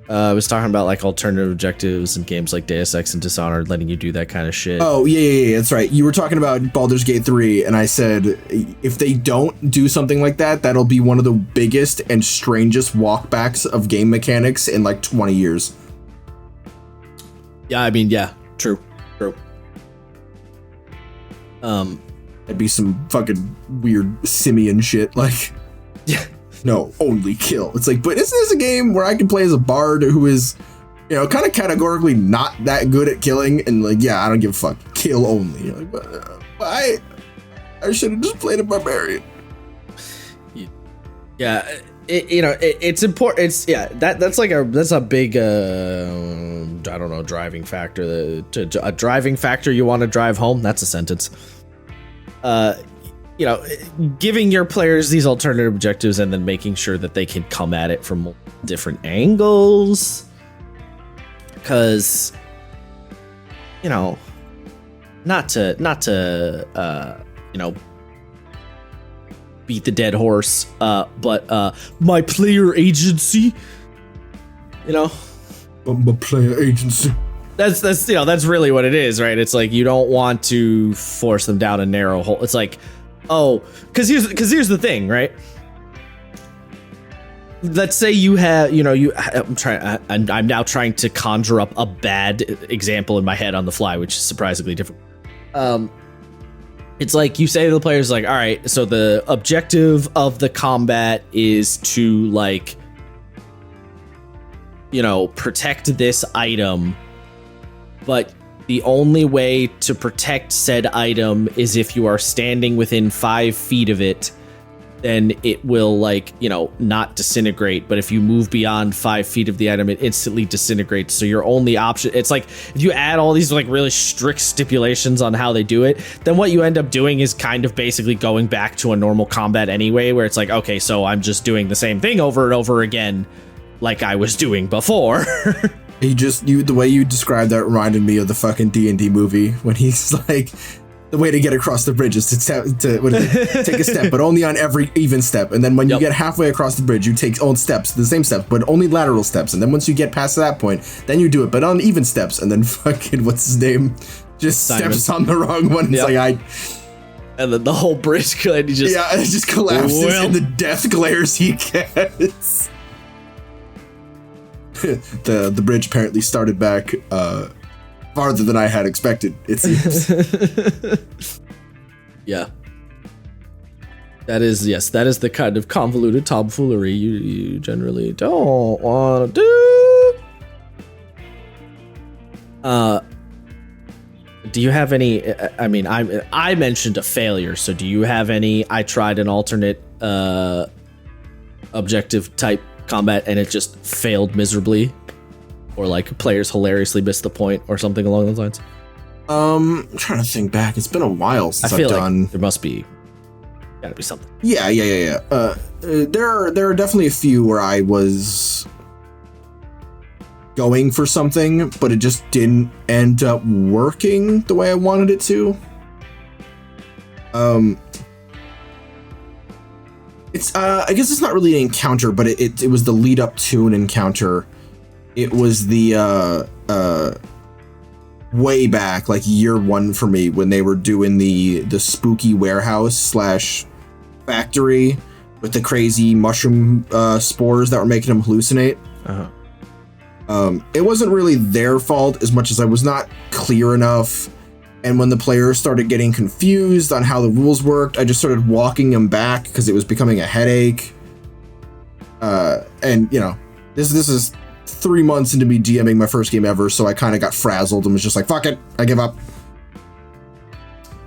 I was talking about like alternative objectives and games like Deus Ex and Dishonored, letting you do that kind of shit. Oh, yeah, that's right. You were talking about Baldur's Gate 3, and I said, if they don't do something like that, that'll be one of the biggest and strangest walkbacks of game mechanics in like 20 years. Yeah, I mean, yeah, true. That'd be some fucking weird simian shit, like... Yeah. No, only kill. It's like, but isn't this a game where I can play as a bard who is, kind of categorically not that good at killing? And like, yeah, I don't give a fuck. Kill only. You're like, but I should have just played a barbarian. Yeah, it's important. It's that's a big I don't know, driving factor. A driving factor you want to drive home. That's a sentence. Giving your players these alternative objectives and then making sure that they can come at it from different angles. Because, not to beat the dead horse, but my player agency, My player agency. That's really what it is, right? It's like, you don't want to force them down a narrow hole. It's like, because here's the thing, right? Let's say you have, I'm now trying to conjure up a bad example in my head on the fly, which is surprisingly different. It's like you say to the players, like, all right, so the objective of the combat is to protect this item, but the only way to protect said item is if you are standing within 5 feet of it, then it will like, you know, not disintegrate. But if you move beyond 5 feet of the item, it instantly disintegrates. So your only option, it's like if you add all these like really strict stipulations on how they do it, then what you end up doing is kind of basically going back to a normal combat anyway, where it's like, okay, so I'm just doing the same thing over and over again like I was doing before. The way you described that reminded me of the fucking D&D movie when he's like, the way to get across the bridge is to take a step, but only on every even step. And then when you get halfway across the bridge, you take own steps, the same steps, but only lateral steps. And then once you get past that point, then you do it, but on even steps. And then fucking, what's his name? Just Simon steps on the wrong one. It's like, and then the whole bridge could just... Yeah, it just collapses and the death glares he gets. The bridge apparently started back, farther than I had expected, it seems. Yeah. That is the kind of convoluted tomfoolery you generally don't want to do. Do you have any, I mean, I mentioned a failure, so do you have any, I tried an alternate objective type combat and it just failed miserably? Or like players hilariously missed the point or something along those lines? I'm trying to think back. It's been a while since I've done. Like there must be, gotta be something. Yeah. There are definitely a few where I was going for something, but it just didn't end up working the way I wanted it to. It's I guess it's not really an encounter, but it was the lead up to an encounter. It was the way back, like year one for me, when they were doing the spooky warehouse / factory with the crazy mushroom spores that were making them hallucinate. It wasn't really their fault as much as I was not clear enough. And when the players started getting confused on how the rules worked, I just started walking them back because it was becoming a headache. And you know, this is 3 months into me DMing my first game ever, so I kind of got frazzled and was just like, fuck it, I give up.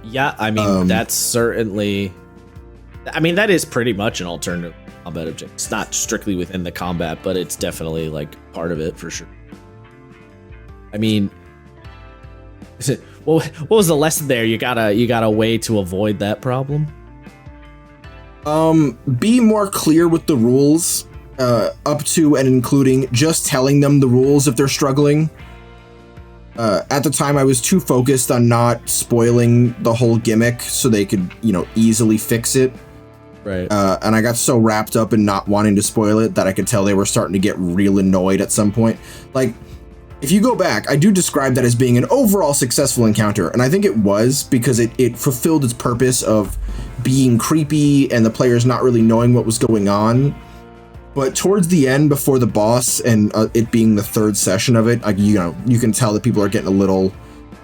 Yeah, I mean, that's certainly... I mean, that is pretty much an alternative combat object. It's not strictly within the combat, but it's definitely, like, part of it, for sure. I mean... What was the lesson there? You got a way to avoid that problem? Be more clear with the rules. Up to and including just telling them the rules if they're struggling. At the time, I was too focused on not spoiling the whole gimmick so they could, you know, easily fix it. Right. And I got so wrapped up in not wanting to spoil it that I could tell they were starting to get real annoyed at some point. Like, if you go back, I do describe that as being an overall successful encounter, and I think it was because it fulfilled its purpose of being creepy and the players not really knowing what was going on. But towards the end, before the boss, and it being the third session of it, you can tell that people are getting a little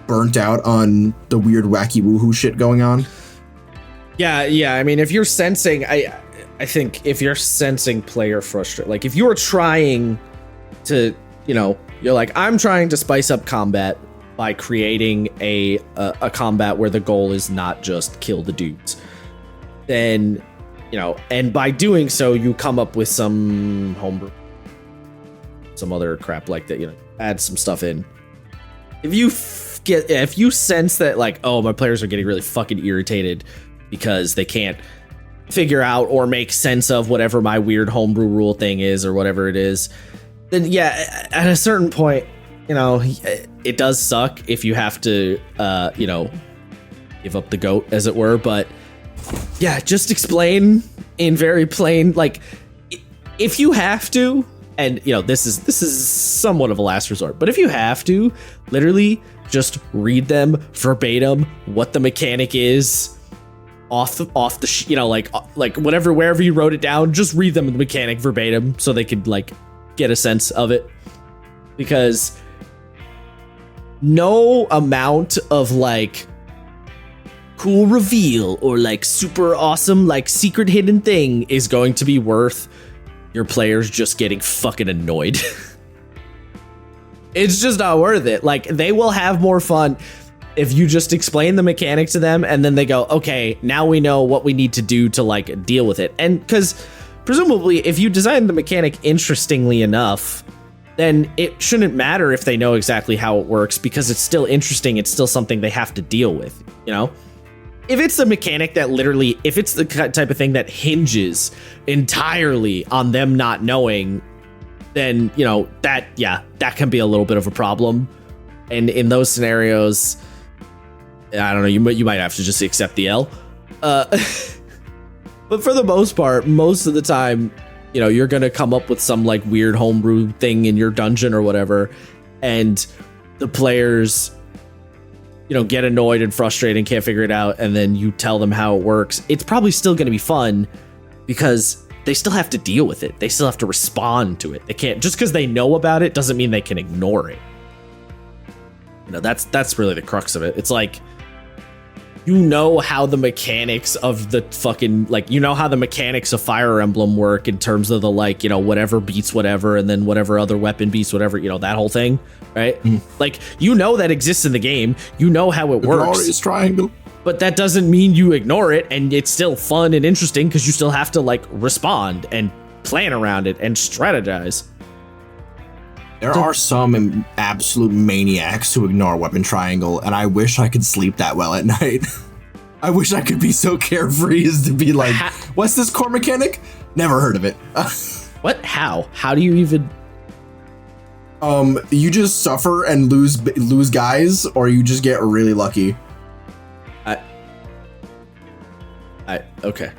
burnt out on the weird, wacky, woohoo shit going on. Yeah. I mean, if you're sensing, I think if you're sensing player frustration, like if you are trying to, you know, you're like, I'm trying to spice up combat by creating a combat where the goal is not just kill the dudes, then. You know, and by doing so, you come up with some homebrew, some other crap like that. You know, add some stuff in. If you sense that, like, oh, my players are getting really fucking irritated because they can't figure out or make sense of whatever my weird homebrew rule thing is or whatever it is, then yeah, at a certain point, you know, it does suck if you have to, you know, give up the goat, as it were, but. Yeah, just explain in very plain, like, if you have to, and you know, this is somewhat of a last resort, but if you have to, literally just read them verbatim what the mechanic is off the you know, like whatever, wherever you wrote it down, just read them the mechanic verbatim so they could like get a sense of it, because no amount of like cool reveal or like super awesome like secret hidden thing is going to be worth your players just getting fucking annoyed. It's just not worth it. Like, they will have more fun. if you just explain the mechanic to them and then they go, okay, now we know what we need to do to like deal with it. And because presumably if you design the mechanic interestingly enough, then it shouldn't matter if they know exactly how it works because it's still interesting. It's still something they have to deal with, you know? If it's the mechanic that literally, if it's the type of thing that hinges entirely on them not knowing, then, you know, that can be a little bit of a problem. And in those scenarios, I don't know, you might have to just accept the L. But for the most part, most of the time, you know, you're going to come up with some like weird homebrew thing in your dungeon or whatever. And the players, you know, get annoyed and frustrated and can't figure it out. And then you tell them how it works. It's probably still going to be fun because they still have to deal with it. They still have to respond to it. They can't, just because they know about it doesn't mean they can ignore it. You know, that's really the crux of it. It's like, you know how the mechanics of the fucking, like, you know how the mechanics of Fire Emblem work in terms of the, like, you know, whatever beats whatever, and then whatever other weapon beats whatever, you know, that whole thing, right? Like, you know that exists in the game. You know how it works. Glorious triangle. But that doesn't mean you ignore it, and it's still fun and interesting because you still have to, like, respond and plan around it and strategize. There are some absolute maniacs who ignore weapon triangle, and I wish I could sleep that well at night. I wish I could be so carefree as to be like, what's this core mechanic? Never heard of it. What? How? How do you even... You just suffer and lose guys, or you just get really lucky. Okay.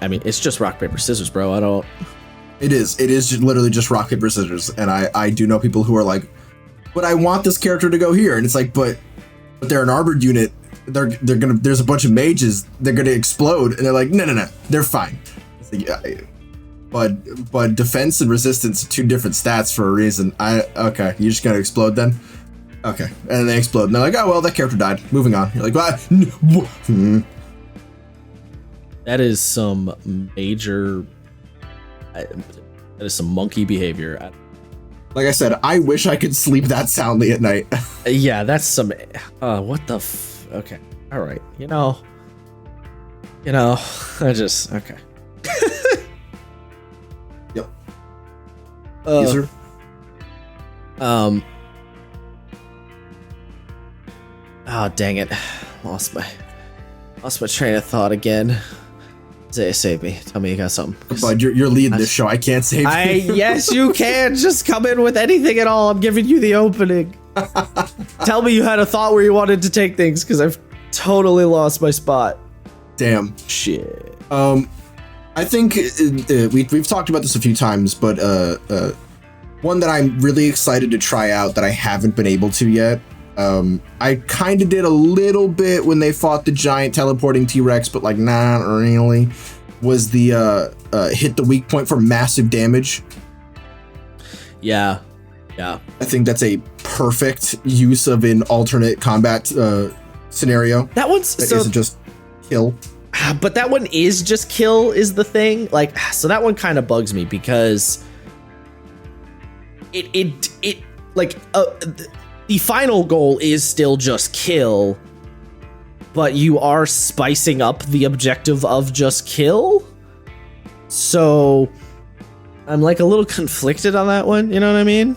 I mean, it's just rock, paper, scissors, bro. I don't... It is literally just rock, paper, scissors. And I do know people who are like, but I want this character to go here. And it's like, but they're an armored unit. They're gonna, there's a bunch of mages. They're gonna explode. And they're like, no, they're fine. It's like, yeah, but defense and resistance are two different stats for a reason. Okay, you're just gonna explode then? Okay. And then they explode. And they're like, oh, well, that character died. Moving on. You're like, what? That is some major... that is some monkey behavior. Like I said, I wish I could sleep that soundly at night. Yeah, that's some... what the... Okay. All right. You know, I just... Okay. Yep. User. Oh, dang it. Lost my train of thought again. Save me. Tell me you got something. Bud, you're leading this show. I can't save you. Yes, you can. Just come in with anything at all. I'm giving you the opening. Tell me you had a thought where you wanted to take things, because I've totally lost my spot. Damn. Shit. I think we've talked about this a few times, but one that I'm really excited to try out that I haven't been able to yet. I kind of did a little bit when they fought the giant teleporting T-Rex, but like not really. Was the hit the weak point for massive damage. Yeah. I think that's a perfect use of an alternate combat scenario. That one's that isn't just kill. But that one is just kill is the thing. Like, so that one kind of bugs me because it like the final goal is still just kill, but you are spicing up the objective of just kill. So I'm like a little conflicted on that one. You know what I mean?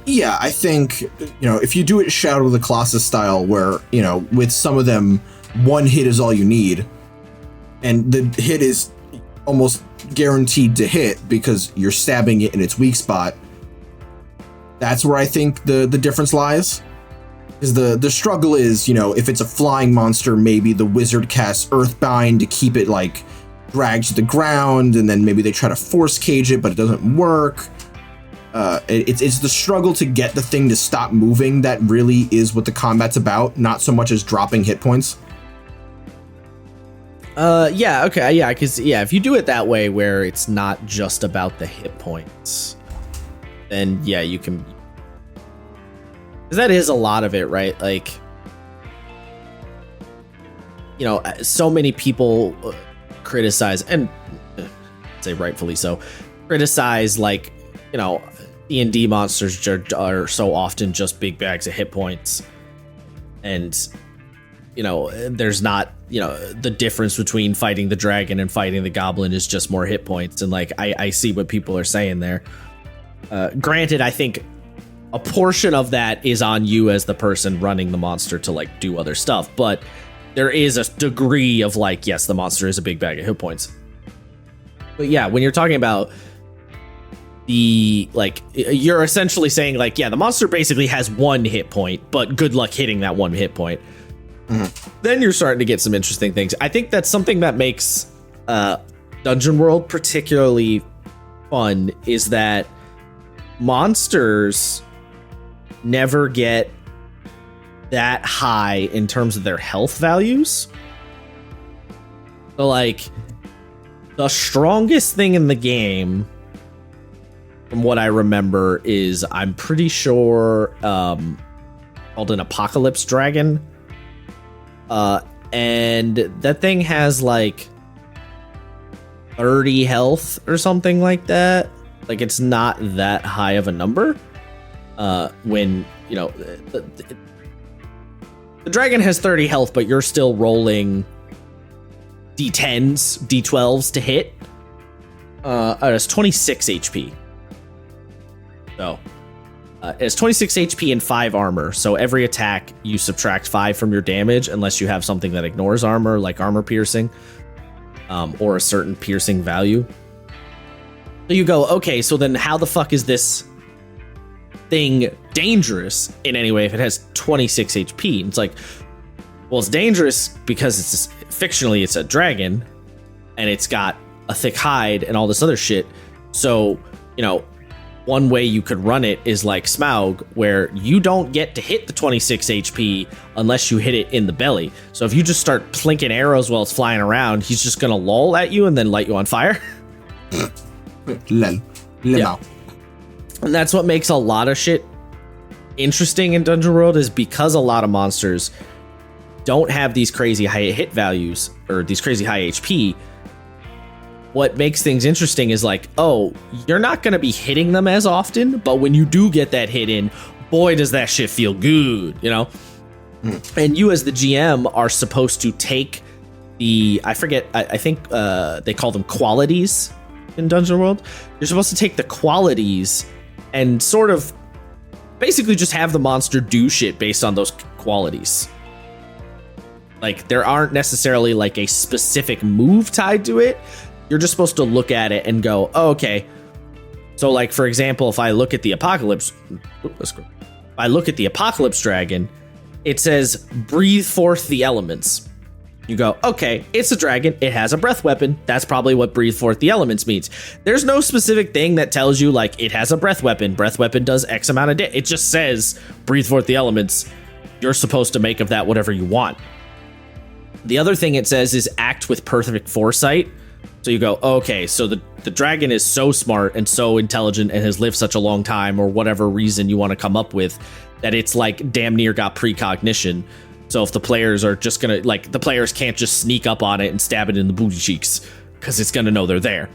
Yeah, I think, if you do it Shadow of the Colossus style, where, with some of them, one hit is all you need, and the hit is almost guaranteed to hit because you're stabbing it in its weak spot. That's where I think the difference lies. Is the struggle is, if it's a flying monster, maybe the wizard casts Earthbind to keep it, like, dragged to the ground, and then maybe they try to force cage it, but it doesn't work. It's the struggle to get the thing to stop moving that really is what the combat's about, not so much as dropping hit points. Yeah, okay, yeah, because, if you do it that way, where it's not just about the hit points, then, yeah, you can... Because that is a lot of it, right? Like, so many people criticize, and I'd say rightfully so, criticize, like, D&D monsters are so often just big bags of hit points. And, there's not, the difference between fighting the dragon and fighting the goblin is just more hit points. And like, I see what people are saying there. Granted, I think a portion of that is on you as the person running the monster to like do other stuff, but there is a degree of like, yes, the monster is a big bag of hit points. But yeah, when you're talking about you're essentially saying like, yeah, the monster basically has 1 hit point, but good luck hitting that 1 hit point. Then you're starting to get some interesting things. I think that's something that makes Dungeon World particularly fun, is that monsters never get that high in terms of their health values. So like, the strongest thing in the game, from what I remember, is I'm pretty sure called an Apocalypse Dragon. And that thing has like 30 health or something like that. Like, it's not that high of a number. When, the dragon has 30 health, but you're still rolling D10s, D12s to hit. It's 26 HP. So, it's 26 HP and 5 armor. So every attack, you subtract 5 from your damage, unless you have something that ignores armor, like armor piercing, or a certain piercing value. So you go, okay, so then how the fuck is this thing dangerous in any way if it has 26 HP? And it's like, well, it's dangerous because fictionally it's a dragon, and it's got a thick hide and all this other shit. So, one way you could run it is like Smaug, where you don't get to hit the 26 HP unless you hit it in the belly. So if you just start plinking arrows while it's flying around, he's just gonna lull at you and then light you on fire. Yeah. And that's what makes a lot of shit interesting in Dungeon World, is because a lot of monsters don't have these crazy high hit values or these crazy high HP. What makes things interesting is like, oh, you're not going to be hitting them as often, but when you do get that hit in, boy, does that shit feel good, And you as the GM are supposed to take I think they call them qualities in Dungeon World. You're supposed to take the qualities and sort of basically just have the monster do shit based on those qualities. Like, there aren't necessarily like a specific move tied to it. You're just supposed to look at it and go, oh, okay. So like, for example, if I look at the Apocalypse Dragon, it says breathe forth the elements. You go, okay, it's a dragon, it has a breath weapon. That's probably what breathe forth the elements means. There's no specific thing that tells you like it has a breath weapon. Breath weapon does X amount of damage. It just says breathe forth the elements. You're supposed to make of that whatever you want. The other thing it says is act with perfect foresight. So you go, okay, so the dragon is so smart and so intelligent and has lived such a long time, or whatever reason you want to come up with, that it's like damn near got precognition. So if the players are just gonna, like, the players can't just sneak up on it and stab it in the booty cheeks, because it's gonna know they're there.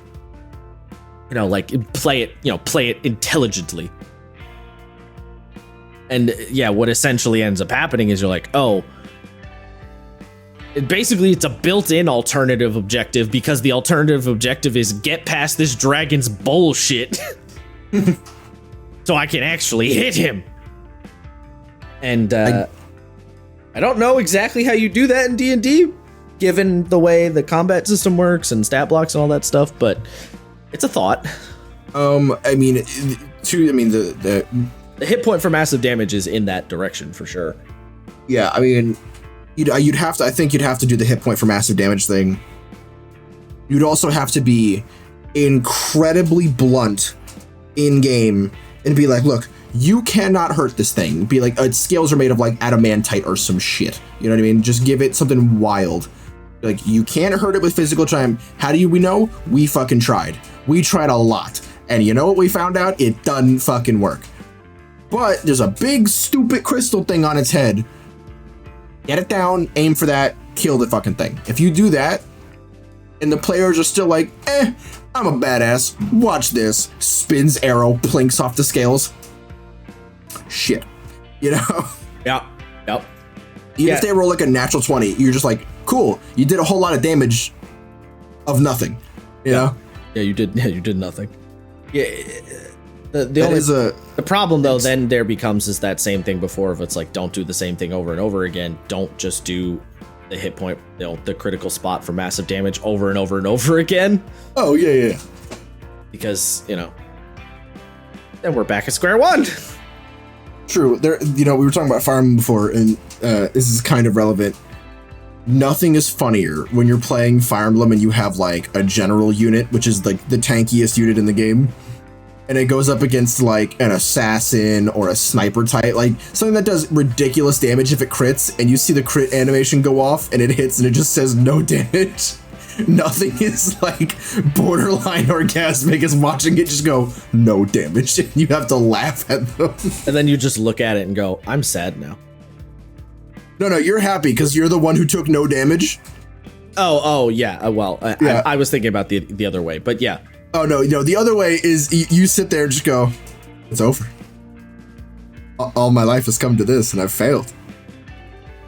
Like, play it intelligently. And yeah, what essentially ends up happening is you're like, oh, basically it's a built-in alternative objective, because the alternative objective is get past this dragon's bullshit so I can actually hit him. And I don't know exactly how you do that in D&D, given the way the combat system works and stat blocks and all that stuff, but it's a thought. The hit point for massive damage is in that direction for sure. Yeah, I mean, you'd have to do the hit point for massive damage thing. You'd also have to be incredibly blunt in game and be like, look, you cannot hurt this thing. Be like, its scales are made of like adamantite or some shit. You know what I mean? Just give it something wild. Like, you can't hurt it with physical time. How do we know? We fucking tried. We tried a lot. And you know what we found out? It doesn't fucking work. But there's a big stupid crystal thing on its head. Get it down, aim for that, kill the fucking thing. If you do that, and the players are still like, I'm a badass, watch this. Spins arrow, plinks off the scales. Shit. Yep. Even if they roll like a natural 20, you're just like, cool, you did a whole lot of damage of nothing, you know? Yeah, you did nothing. Yeah. The problem though then there becomes is that same thing before if it's like don't do the same thing over and over again. Don't just do the hit point, the critical spot for massive damage over and over and over again. Oh yeah. Because, then we're back at square one. True. There, we were talking about Fire Emblem before, and this is kind of relevant. Nothing is funnier when you're playing Fire Emblem and you have like a general unit, which is like the tankiest unit in the game, and it goes up against like an assassin or a sniper type, like something that does ridiculous damage if it crits, and you see the crit animation go off and it hits and it just says no damage. Nothing is like borderline orgasmic as watching it just go no damage, and you have to laugh at them. And then you just look at it and go, I'm sad now. No, you're happy because you're the one who took no damage. Oh, yeah. Well, yeah. I was thinking about the other way, but yeah. Oh, no, the other way is you sit there and just go, it's over. All my life has come to this, and I've failed.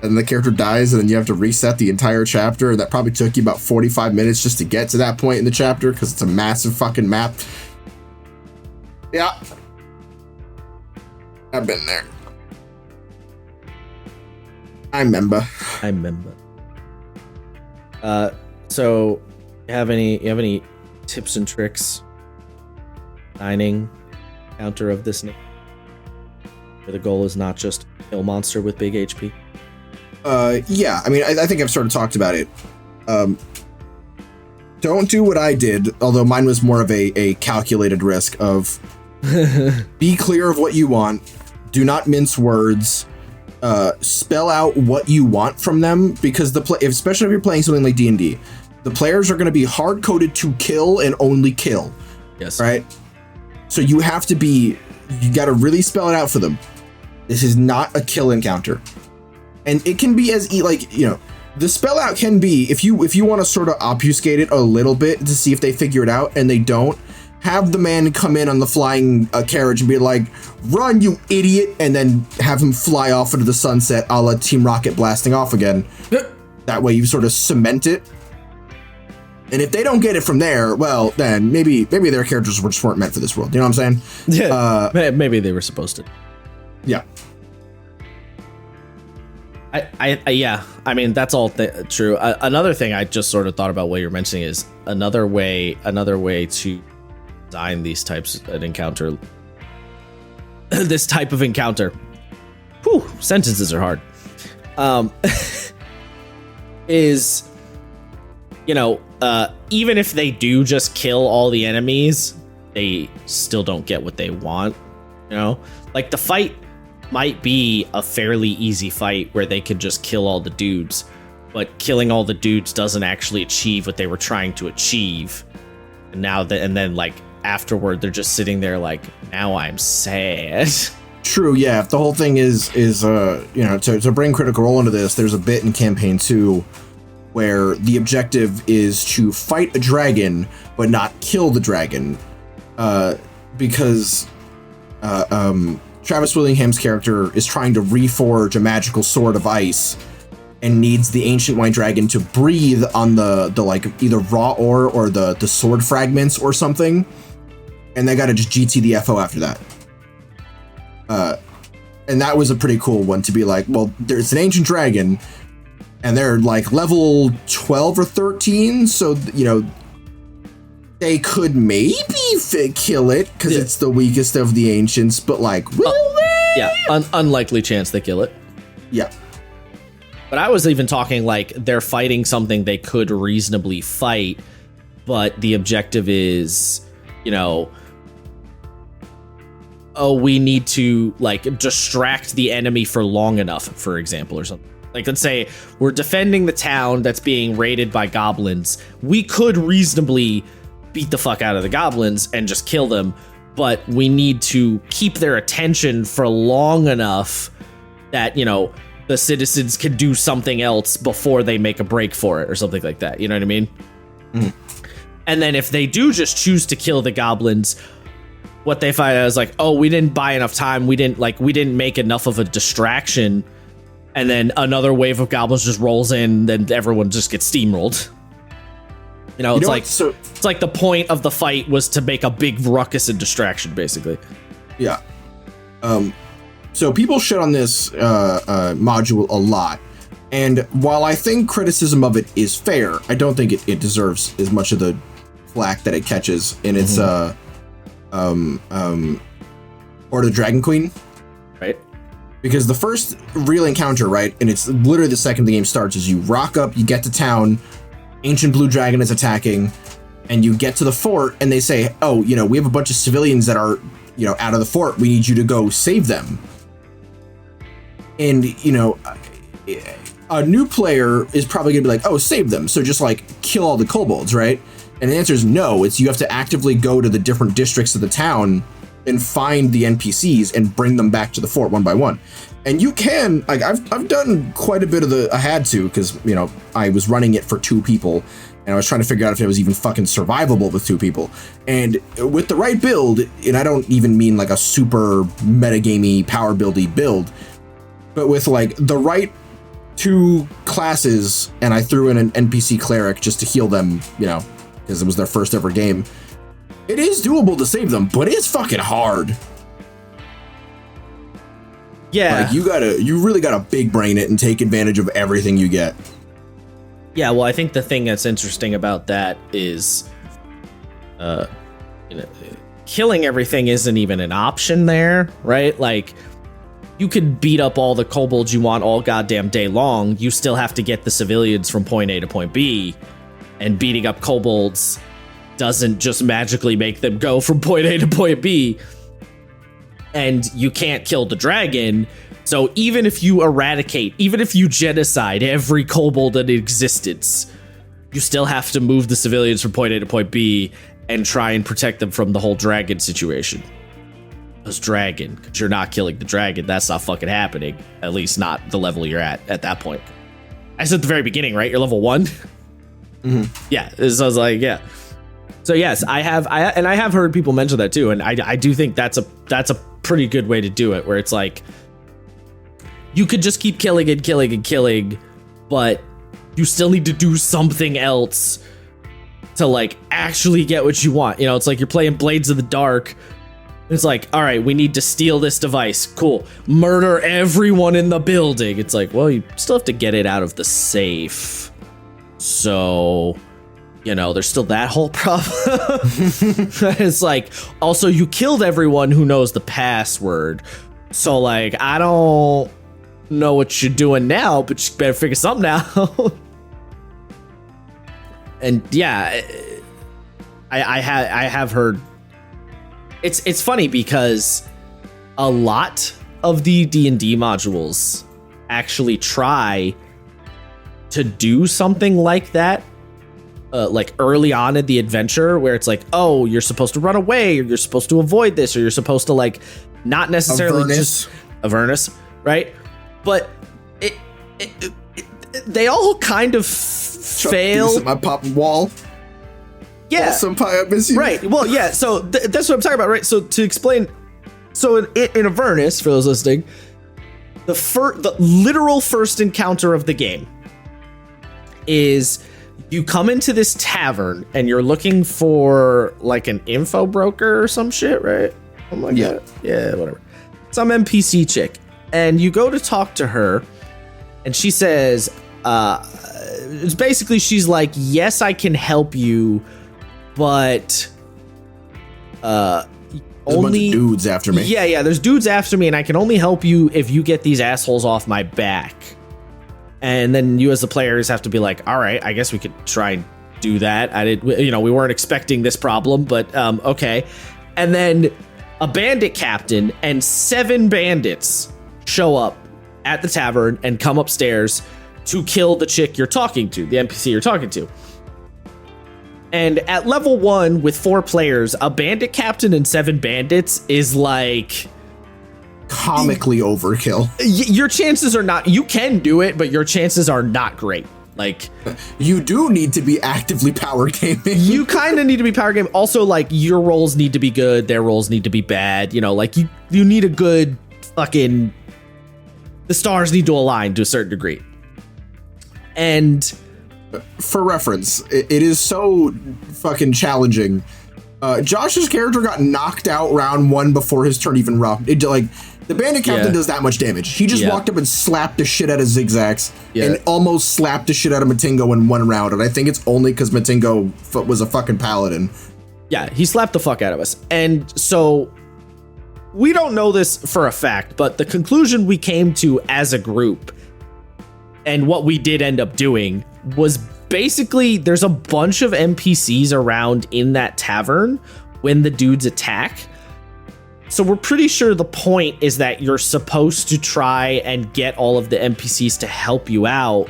And the character dies, and then you have to reset the entire chapter, and that probably took you about 45 minutes just to get to that point in the chapter, because it's a massive fucking map. Yeah. I've been there. I remember. So you have any tips and tricks designing counter of this name, where the goal is not just kill monster with big HP? Yeah, I mean, I think I've sort of talked about it. Don't do what I did, although mine was more of a calculated risk of be clear of what you want, do not mince words, spell out what you want from them, because especially if you're playing something like D&D, the players are going to be hard-coded to kill and only kill. Yes. Right? So you got to really spell it out for them. This is not a kill encounter. And it can be the spell out can be, if you want to sort of obfuscate it a little bit to see if they figure it out and they don't, have the man come in on the flying carriage and be like, run, you idiot, and then have him fly off into the sunset a la Team Rocket blasting off again. That way you sort of cement it. And if they don't get it from there, well, then maybe their characters just weren't meant for this world. You know what I'm saying? Yeah. Maybe they were supposed to. Yeah. Yeah, I mean, that's all true. Another thing I just sort of thought about what you're mentioning is another way to design these types of encounter. This type of encounter. Whew, sentences are hard. Is, even if they do just kill all the enemies, they still don't get what they want. Like the fight might be a fairly easy fight where they could just kill all the dudes, but killing all the dudes doesn't actually achieve what they were trying to achieve. And then like afterward, they're just sitting there like, now I'm sad. True, yeah. If the whole thing is to bring Critical Role into this, there's a bit in campaign 2 where the objective is to fight a dragon, but not kill the dragon, because Travis Willingham's character is trying to reforge a magical sword of ice and needs the ancient white dragon to breathe on the like either raw ore or the sword fragments or something, and they gotta just GT the FO after that. And that was a pretty cool one to be like, well, there's an ancient dragon and they're like level 12 or 13, so they could maybe kill it because it's the weakest of the ancients, but like, will they? Yeah, unlikely chance they kill it. Yeah. But I was even talking like they're fighting something they could reasonably fight, but the objective is, we need to like distract the enemy for long enough, for example, or something. Like, let's say we're defending the town that's being raided by goblins. We could reasonably beat the fuck out of the goblins and just kill them, but we need to keep their attention for long enough that, the citizens can do something else before they make a break for it or something like that. You know what I mean? Mm. And then if they do just choose to kill the goblins, what they find out is like, oh, we didn't buy enough time. We didn't make enough of a distraction and then another wave of goblins just rolls in, then everyone just gets steamrolled. You know, it's like the point of the fight was to make a big ruckus and distraction, basically. Yeah. So people shit on this module a lot. And while I think criticism of it is fair, I don't think it deserves as much of the flack that it catches in its or the Dragon Queen. Right. Because the first real encounter, right, and it's literally the second the game starts, is you rock up, you get to town, Ancient Blue Dragon is attacking, and you get to the fort, and they say, oh, you know, we have a bunch of civilians that are, you know, out of the fort. We need you to go save them. And, you know, a new player is probably going to be like, oh, save them. So just, like, kill all the kobolds, right? And the answer is no. It's you have to actively go to the different districts of the town and find the NPCs and bring them back to the fort one by one. And you can, like, I've done quite a bit of I had to, because, you know, I was running it for 2 people, and I was trying to figure out if it was even fucking survivable with 2 people. And with the right build, and I don't even mean like a super metagamey, power buildy build, but with like the right 2 classes, and I threw in an NPC cleric just to heal them, you know, because it was their first ever game. It is doable to save them, but it's fucking hard. Yeah. Like you really gotta big brain it and take advantage of everything you get. Yeah, well, I think the thing that's interesting about that is, you know, killing everything isn't even an option there, right? Like, you could beat up all the kobolds you want all goddamn day long. You still have to get the civilians from point A to point B, and beating up kobolds doesn't just magically make them go from point A to point B. And you can't kill the dragon. So even if you genocide every kobold in existence, you still have to move the civilians from point A to point B and try and protect them from the whole dragon situation. Because you're not killing the dragon. That's not fucking happening. At least not the level you're at that point. I said at the very beginning, right? You're level 1? Mm-hmm. Yeah. So I was like, yeah. So yes, I have heard people mention that too, and I do think that's a pretty good way to do it, where it's like you could just keep killing and killing and killing, but you still need to do something else to like actually get what you want. You know, it's like you're playing Blades of the Dark. It's like, all right, we need to steal this device. Cool. Murder everyone in the building. It's like, well, you still have to get it out of the safe. So, you know, there's still that whole problem. It's like, also, you killed everyone who knows the password. So, like, I don't know what you're doing now, but you better figure something out. And yeah, I have heard. It's funny because a lot of the D&D modules actually try to do something like that. Like early on in the adventure, where it's like, oh, you're supposed to run away, or you're supposed to avoid this, or you're supposed to like not necessarily just Avernus, right? But they all kind of fail. My pop wall. Yeah. Senpai, I miss you. Right. Well, yeah. So that's what I'm talking about, right? So to explain, so in Avernus, for those listening, the literal first encounter of the game is you come into this tavern and you're looking for like an info broker or some shit, right? Oh my God. Yeah, whatever. Some NPC chick. And you go to talk to her and she says, it's basically, she's like, yes, I can help you, but there's only a bunch of dudes after me. Yeah, there's dudes after me, and I can only help you if you get these assholes off my back. And then you as the players have to be like, all right, I guess we could try and do that. We weren't expecting this problem, but okay. And then a bandit captain and 7 bandits show up at the tavern and come upstairs to kill the chick you're talking to, the NPC you're talking to. And at level 1 with 4 players, a bandit captain and 7 bandits is like comically overkill. Your chances are not, you can do it, but your chances are not great. Like, you do need to be actively power gaming. You kind of need to be power gaming. Also, like, your rolls need to be good, their rolls need to be bad. You know, like, you need a good fucking the stars need to align to a certain degree. And for reference, it is so fucking challenging. Josh's character got knocked out round 1 before his turn even rocked. The bandit captain does that much damage. He just walked up and slapped the shit out of Zigzags and almost slapped the shit out of Matingo in 1 round. And I think it's only because Matingo was a fucking paladin. Yeah, he slapped the fuck out of us. And so we don't know this for a fact, but the conclusion we came to as a group and what we did end up doing was basically there's a bunch of NPCs around in that tavern when the dudes attack. So we're pretty sure the point is that you're supposed to try and get all of the NPCs to help you out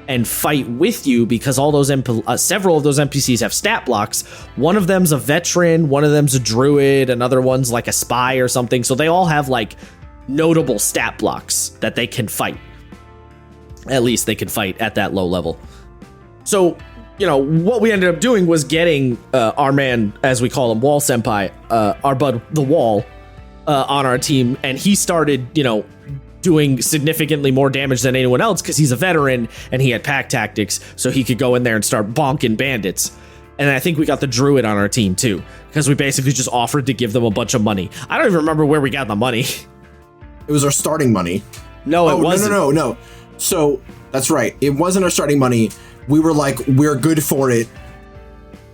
and fight with you, because all those several of those NPCs have stat blocks. One of them's a veteran, one of them's a druid, another one's like a spy or something. So they all have like notable stat blocks that they can fight. At least they can fight at that low level. So, what we ended up doing was getting our man, as we call him, Wall Senpai, our bud, the Wall, on our team. And he started, doing significantly more damage than anyone else because he's a veteran and he had pack tactics, so he could go in there and start bonking bandits. And I think we got the druid on our team too, because we basically just offered to give them a bunch of money. I don't even remember where we got the money. It was our starting money. No, it wasn't. No. So that's right. It wasn't our starting money. We were like, we're good for it.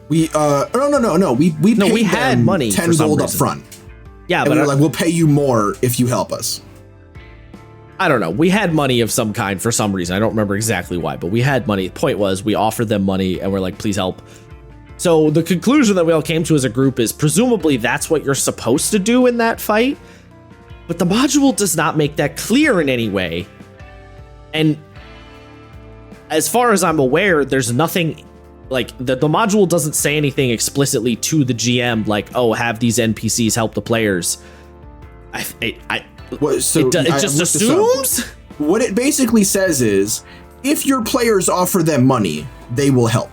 We no. We paid had them money 10 gold up front. Yeah, and but we were like, we'll pay you more if you help us. I don't know. We had money of some kind for some reason. I don't remember exactly why, but we had money. The point was we offered them money and we're like, please help. So the conclusion that we all came to as a group is presumably that's what you're supposed to do in that fight. But the module does not make that clear in any way. And as far as I'm aware, there's nothing like the module doesn't say anything explicitly to the GM like, oh, have these NPCs help the players. It just assumes? What it basically says is, if your players offer them money, they will help.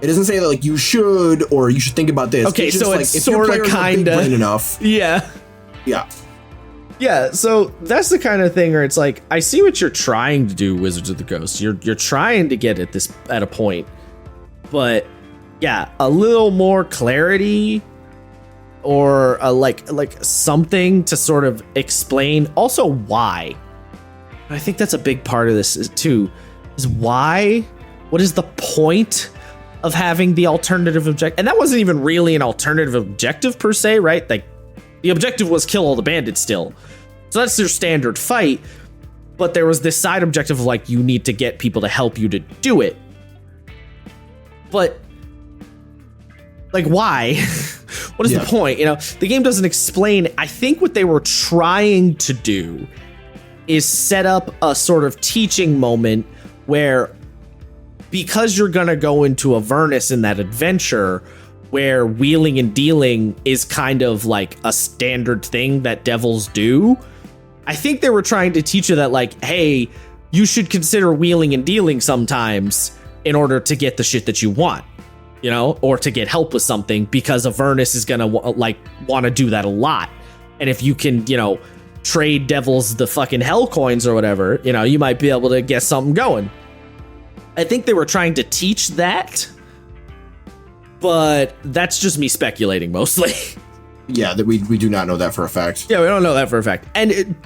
It doesn't say that like you should or you should think about this. Okay, it's just so like, it's if your sort of kind of enough. Yeah. So that's the kind of thing where it's like, I see what you're trying to do, Wizards of the Coast. You're trying to get at a point, but yeah, a little more clarity. Or like something to sort of explain also why. I think that's a big part of this too, is why. What is the point of having the alternative objective? And that wasn't even really an alternative objective per se, right? Like the objective was kill all the bandits still. So that's their standard fight. But there was this side objective of like, you need to get people to help you to do it. But like, why? What is the point? The game doesn't explain. I think what they were trying to do is set up a sort of teaching moment where, because you're going to go into Avernus in that adventure where wheeling and dealing is kind of like a standard thing that devils do, I think they were trying to teach you that like, hey, you should consider wheeling and dealing sometimes in order to get the shit that you want. Or to get help with something, because Avernus is going to want to do that a lot. And if you can, trade devils the fucking hell coins or whatever, you might be able to get something going. I think they were trying to teach that, but that's just me speculating mostly. Yeah, that we do not know that for a fact. Yeah, we don't know that for a fact. And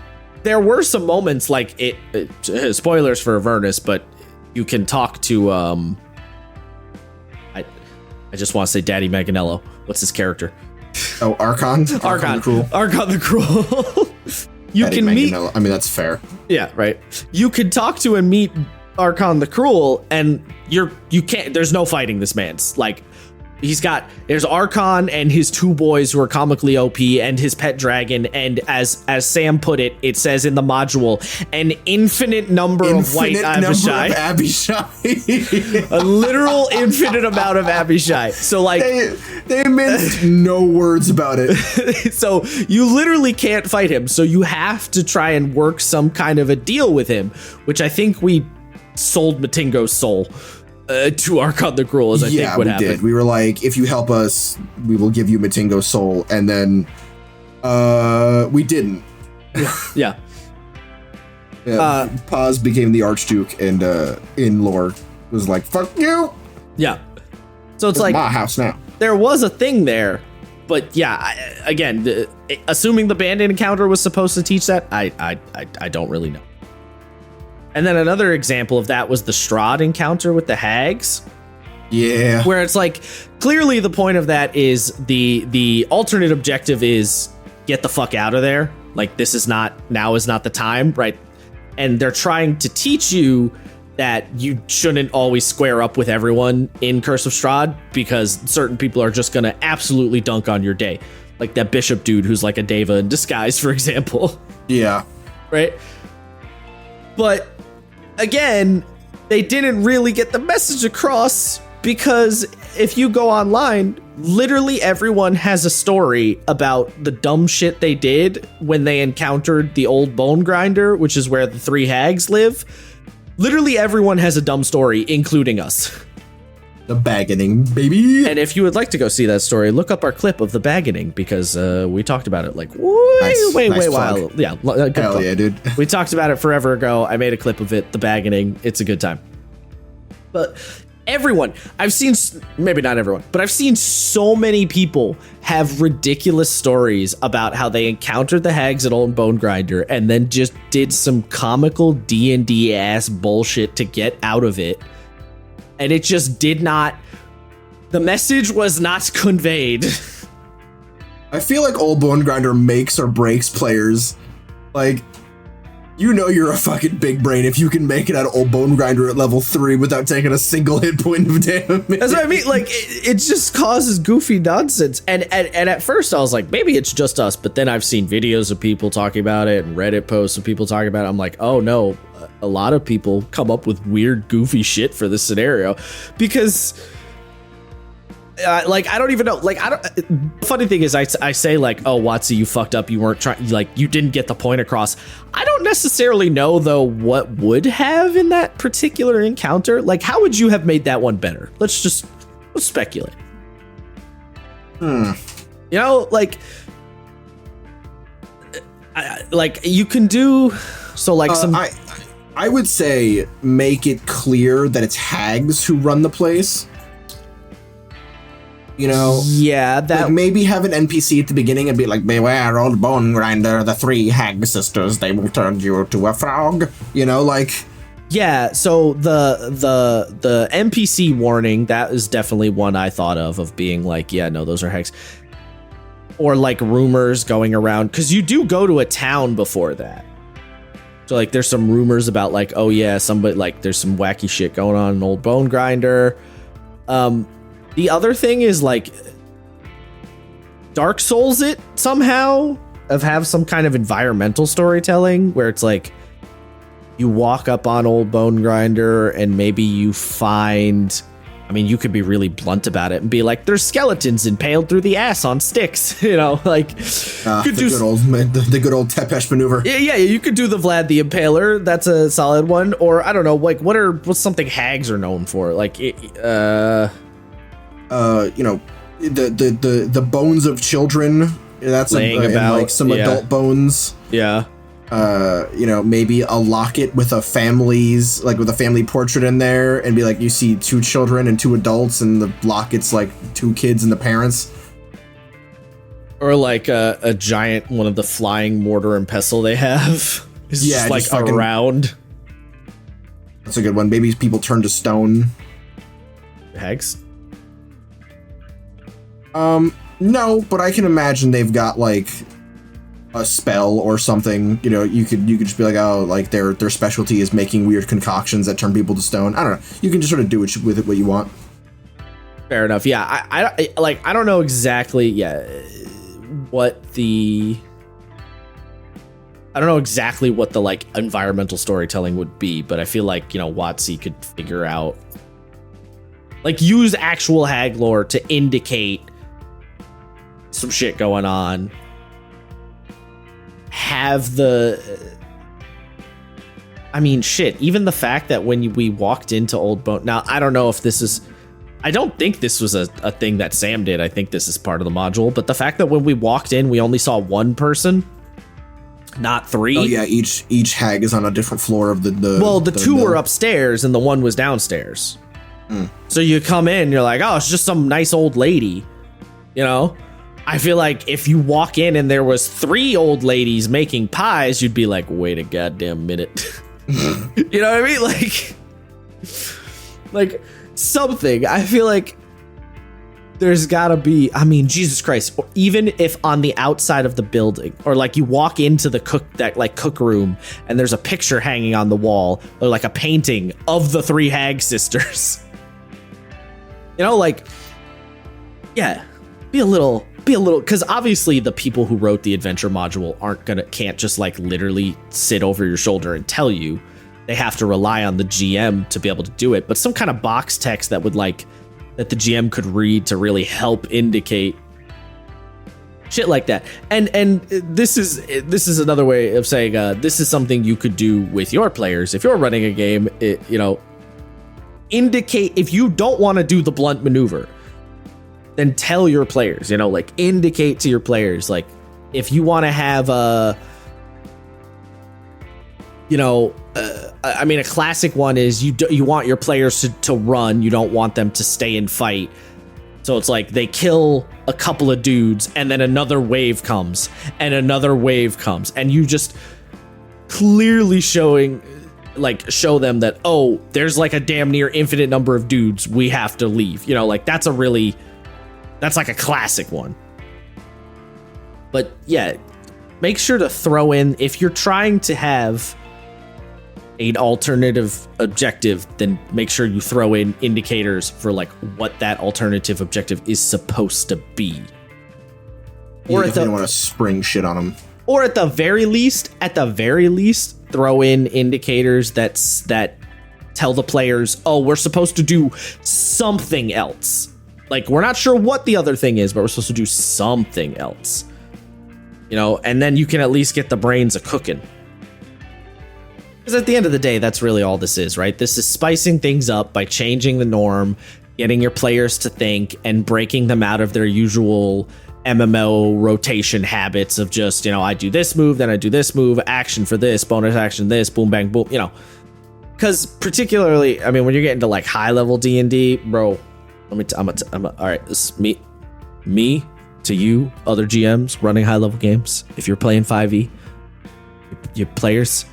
there were some moments like spoilers for Avernus, but you can talk to, I just want to say Daddy Manganello. What's his character? Oh, Archon? Archon the Cruel. Archon the Cruel. You Daddy can meet... I mean, that's fair. Yeah, right. You can talk to and meet Archon the Cruel, and you can't... There's no fighting this man's. Like, there's Archon and his 2 boys who are comically OP and his pet dragon, and as Sam put it, it says in the module, an infinite number of white Abishai. A literal infinite amount of Abishai. So like they minced no words about it. So you literally can't fight him. So you have to try and work some kind of a deal with him, which I think we sold Matingo's soul. To Archon the Cruel, as I think what happened. Yeah, we did. We were like, if you help us, we will give you Matingo's soul, and then we didn't. Yeah. Yeah, Paz became the Archduke, and in lore was like, "Fuck you." Yeah. So it's It's like my house now. there was a thing there, but yeah, again, assuming the bandit encounter was supposed to teach that, I don't really know. And then another example of that was the Strahd encounter with the hags. Yeah. Where it's like, clearly the point of that is the alternate objective is get the fuck out of there. Like, now is not the time, right? And they're trying to teach you that you shouldn't always square up with everyone in Curse of Strahd because certain people are just going to absolutely dunk on your day. Like that bishop dude who's like a Deva in disguise, for example. Yeah. Right? But again, they didn't really get the message across because if you go online, literally everyone has a story about the dumb shit they did when they encountered the old bone grinder, which is where the 3 hags live. Literally everyone has a dumb story, including us. The baggening, baby. And if you would like to go see that story, look up our clip of the baggening because we talked about it like way while. Yeah, good Hell plug. yeah, dude. We talked about it forever ago. I made a clip of it, the baggening. It's a good time. But everyone, I've seen, maybe not everyone, but I've seen so many people have ridiculous stories about how they encountered the hags at Old Bone Grinder and then just did some comical D&D ass bullshit to get out of it. And it just did not, the message was not conveyed. I feel like Old Bone Grinder makes or breaks players. Like, you know you're a fucking big brain if you can make it out of Old Bone Grinder at level 3 without taking a single hit point of damage. That's what I mean. Like, it just causes goofy nonsense. And at first I was like, maybe it's just us. But then I've seen videos of people talking about it and Reddit posts of people talking about it. I'm like, oh no, a lot of people come up with weird, goofy shit for this scenario because... like, I don't even know. Like, the funny thing is, I say, like, oh, Watsy, you fucked up. You weren't trying, like, you didn't get the point across. I don't necessarily know, though, what would have in that particular encounter. Like, how would you have made that one better? Let's speculate. You know, like, you can do, so, like, some... I would say make it clear that it's hags who run the place. You know, yeah, that like maybe have an NPC at the beginning and be like, "Beware, Old Bone Grinder, the 3 hag sisters. They will turn you to a frog." You know, like, yeah. So the NPC warning, that is definitely one I thought of being like, yeah, no, those are hags, or like rumors going around because you do go to a town before that. So like, there's some rumors about like, oh yeah, somebody like there's some wacky shit going on in Old Bone Grinder. The other thing is like Dark Souls it somehow have some kind of environmental storytelling where it's like you walk up on Old Bone Grinder and maybe you find, I mean, you could be really blunt about it and be like, there's skeletons impaled through the ass on sticks, you know, like the good old Tepesh maneuver. Yeah, you could do the Vlad the Impaler. That's a solid one. Or I don't know, like what's something hags are known for? Like you know, the bones of children. That's and like some adult bones. Yeah. You know, maybe a locket with a family portrait in there, and be like, you see 2 children and 2 adults, and the locket's like 2 kids and the parents. Or like a giant one of the flying mortar and pestle they have. It's just like fucking around. That's a good one. Maybe people turn to stone. Hags. No, but I can imagine they've got like a spell or something. You know, you could just be like, oh, like their specialty is making weird concoctions that turn people to stone. I don't know. You can just sort of do with it what you want. Fair enough. Yeah, I don't know exactly. Yeah, what the like environmental storytelling would be, but I feel like, you know, Watsy could figure out, like, use actual hag lore to indicate some shit going on. Have I mean, shit, even the fact that when we walked into Old Bone, now I don't know if this is, I don't think this was a thing that Sam did. I think this is part of the module, but the fact that when we walked in, we only saw one person not 3. Oh yeah, each hag is on a different floor of the well, the 2 mill. were upstairs and the 1 was downstairs. So you come in, you're like, oh, it's just some nice old lady, you know? I feel like if you walk in and there was 3 old ladies making pies, you'd be like, wait a goddamn minute. You know what I mean? Like something. I feel like there's gotta be, I mean, Jesus Christ, even if on the outside of the building, or like you walk into the cook room and there's a picture hanging on the wall, or like a painting of the 3 hag sisters. You know, like, yeah, be a little, because obviously the people who wrote the adventure module can't just like literally sit over your shoulder and tell you. They have to rely on the GM to be able to do it, but some kind of box text that would like, that the GM could read to really help indicate shit like that. And this is another way of saying this is something you could do with your players if you're running a game. You know, indicate if you don't want to do the blunt maneuver, then tell your players. You know, like indicate to your players, like if you want to have I mean, a classic one is you want your players to run. You don't want them to stay and fight. So it's like they kill a couple of dudes and then another wave comes and another wave comes. And you just clearly show them that, oh, there's like a damn near infinite number of dudes. We have to leave. You know, like that's like a classic one. But yeah, make sure to throw in, if you're trying to have an alternative objective, then make sure you throw in indicators for like what that alternative objective is supposed to be. Or if you want to spring shit on them. Or at the very least, throw in indicators that tell the players, oh, we're supposed to do something else. Like, we're not sure what the other thing is, but we're supposed to do something else. You know, and then you can at least get the brains a-cooking. Because at the end of the day, that's really all this is, right? This is spicing things up by changing the norm, getting your players to think, and breaking them out of their usual MMO rotation habits of just, you know, I do this move, then I do this move, action for this, bonus action this, boom, bang, boom, you know. Because particularly, I mean, when you're getting to like high-level D&D, bro, all right, this is me to you, other GMs running high-level games. If you're playing 5e, your players,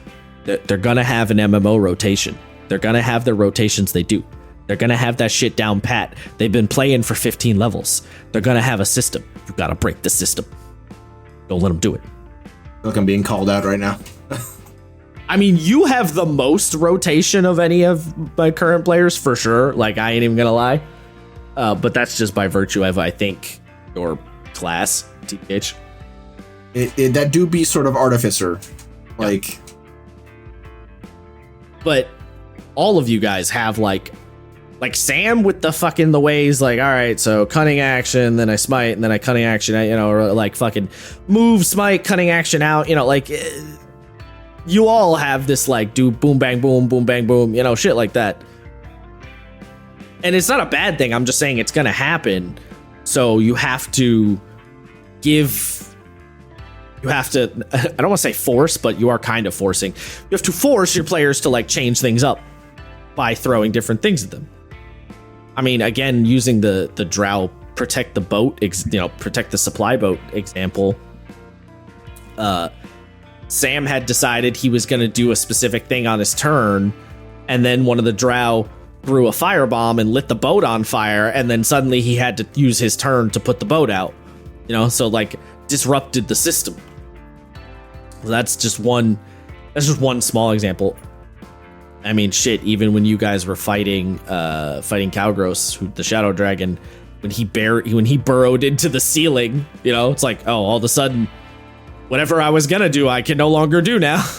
they're gonna have an MMO rotation. They're gonna have their rotations they do. They're gonna have that shit down pat. They've been playing for 15 levels. They're gonna have a system. You gotta break the system. Don't let them do it. Look, I'm being called out right now. I mean, you have the most rotation of any of my current players for sure. Like, I ain't even gonna lie. But that's just by virtue of, I think, your class, TH. That do be sort of artificer. Like... But all of you guys have like Sam with the ways, like, all right, so cunning action, then I smite, and then I cunning action, you know, or like fucking move, smite, cunning action out, you know, like you all have this like do boom, bang, boom, you know, shit like that. And it's not a bad thing. I'm just saying it's going to happen. So you have to I don't want to say force, but you are kind of forcing. You have to force your players to like change things up by throwing different things at them. I mean, again, using the drow protect the boat, protect the supply boat example. Sam had decided he was going to do a specific thing on his turn, and then one of the drow threw a firebomb and lit the boat on fire, and then suddenly he had to use his turn to put the boat out. You know, so like disrupted the system. That's just one small example. I mean, shit, even when you guys were fighting Kalgros, the Shadow Dragon, when he burrowed into the ceiling, you know, it's like, oh, all of a sudden, whatever I was gonna do, I can no longer do now.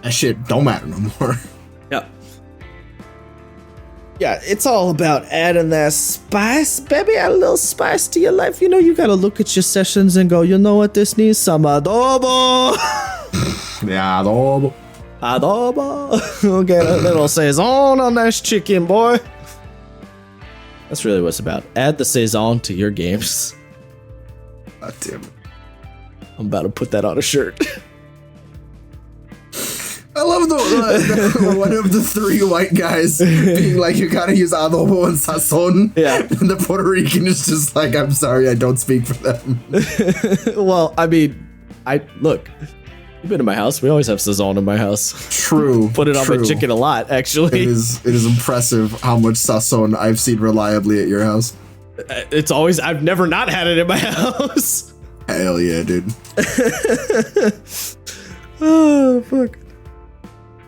That shit don't matter no more. Yeah. Yeah, it's all about adding that spice, baby. Add a little spice to your life. You know, you gotta look at your sessions and go, you know what, this needs some adobo. Yeah, adobo. Adobo. Get a little saison on that chicken, boy. That's really what it's about. Add the saison to your games. God damn it. I'm about to put that on a shirt. love the one of the three white guys being like, you gotta use adobo and sazon. Yeah. And the Puerto Rican is just like, I'm sorry, I don't speak for them. Well, I mean, look. You've been to my house. We always have sazon in my house. True. Put it on my chicken a lot, actually. It is impressive how much sazon I've seen reliably at your house. It's always, I've never not had it in my house. Hell yeah, dude. Oh, fuck.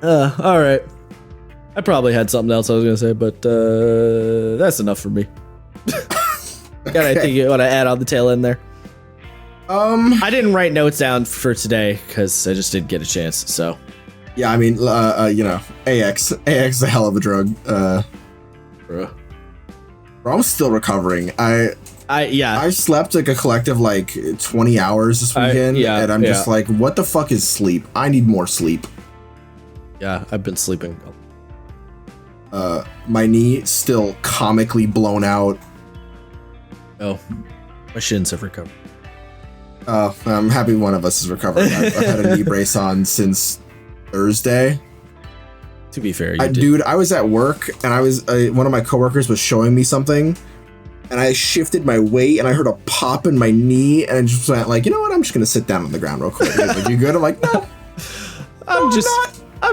All right. I probably had something else I was going to say, but that's enough for me. Got anything you want to add on the tail end there? I didn't write notes down for today because I just didn't get a chance, so. Yeah, I mean, you know, AX is a hell of a drug. Bro, I'm still recovering. I slept like a collective like 20 hours this weekend, and I'm just like, what the fuck is sleep? I need more sleep. Yeah, I've been sleeping. My knee still comically blown out. Oh, my shins have recovered. I'm happy one of us is recovering. I've had a knee brace on since Thursday. To be fair, dude, I was at work and I was one of my coworkers was showing me something, and I shifted my weight and I heard a pop in my knee, and I just went like, you know what? I'm just gonna sit down on the ground real quick. Like, you good? I'm like, no, I'm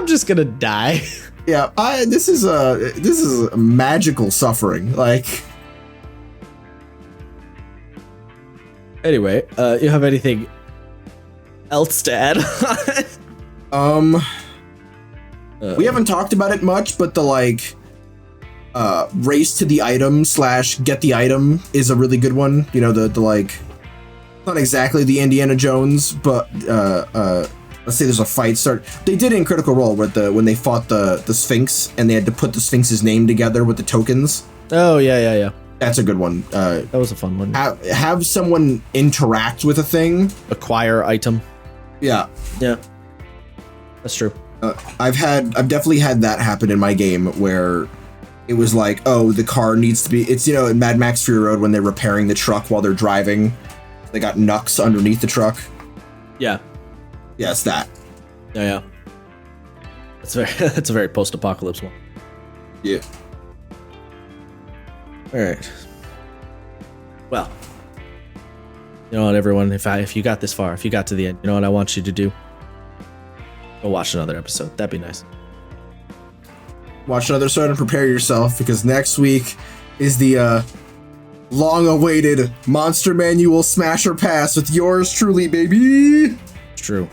just gonna die. Yeah, this is a magical suffering. Like. Anyway, you have anything else to add on? We haven't talked about it much, but the like race to the item / get the item is a really good one. You know, the like, not exactly the Indiana Jones, but let's say there's a fight start. They did it in Critical Role when they fought the Sphinx and they had to put the Sphinx's name together with the tokens. Oh yeah. That's a good one. That was a fun one. Have someone interact with a thing. Acquire item. Yeah. That's true. I've definitely had that happen in my game where it was like, oh, the car needs to be. It's, you know, in Mad Max Fury Road when they're repairing the truck while they're driving, they got Nux underneath the truck. Yeah. Yeah, it's that. Yeah. That's a very post-apocalypse one. Yeah. All right. Well, you know what, everyone? If you got this far, if you got to the end, you know what I want you to do? Go watch another episode. That'd be nice. Watch another episode and prepare yourself, because next week is the long-awaited Monster Manual Smasher Pass with yours truly, baby. It's true.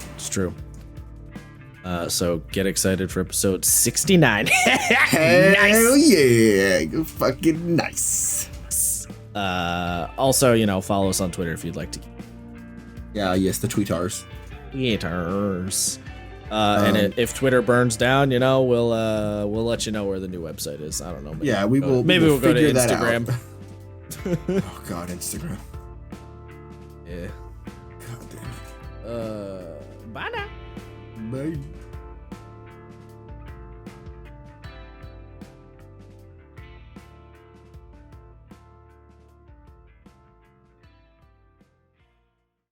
So get excited for episode 69. Hell yeah. Fucking nice. Also, you know, follow us on Twitter if you'd like to. Yeah, yes, the tweetars. And if Twitter burns down, you know, we'll let you know where the new website is. I don't know. Yeah, we will. Maybe we'll go to Instagram. Oh God, Instagram. Yeah. God damn. Bye now. Bye.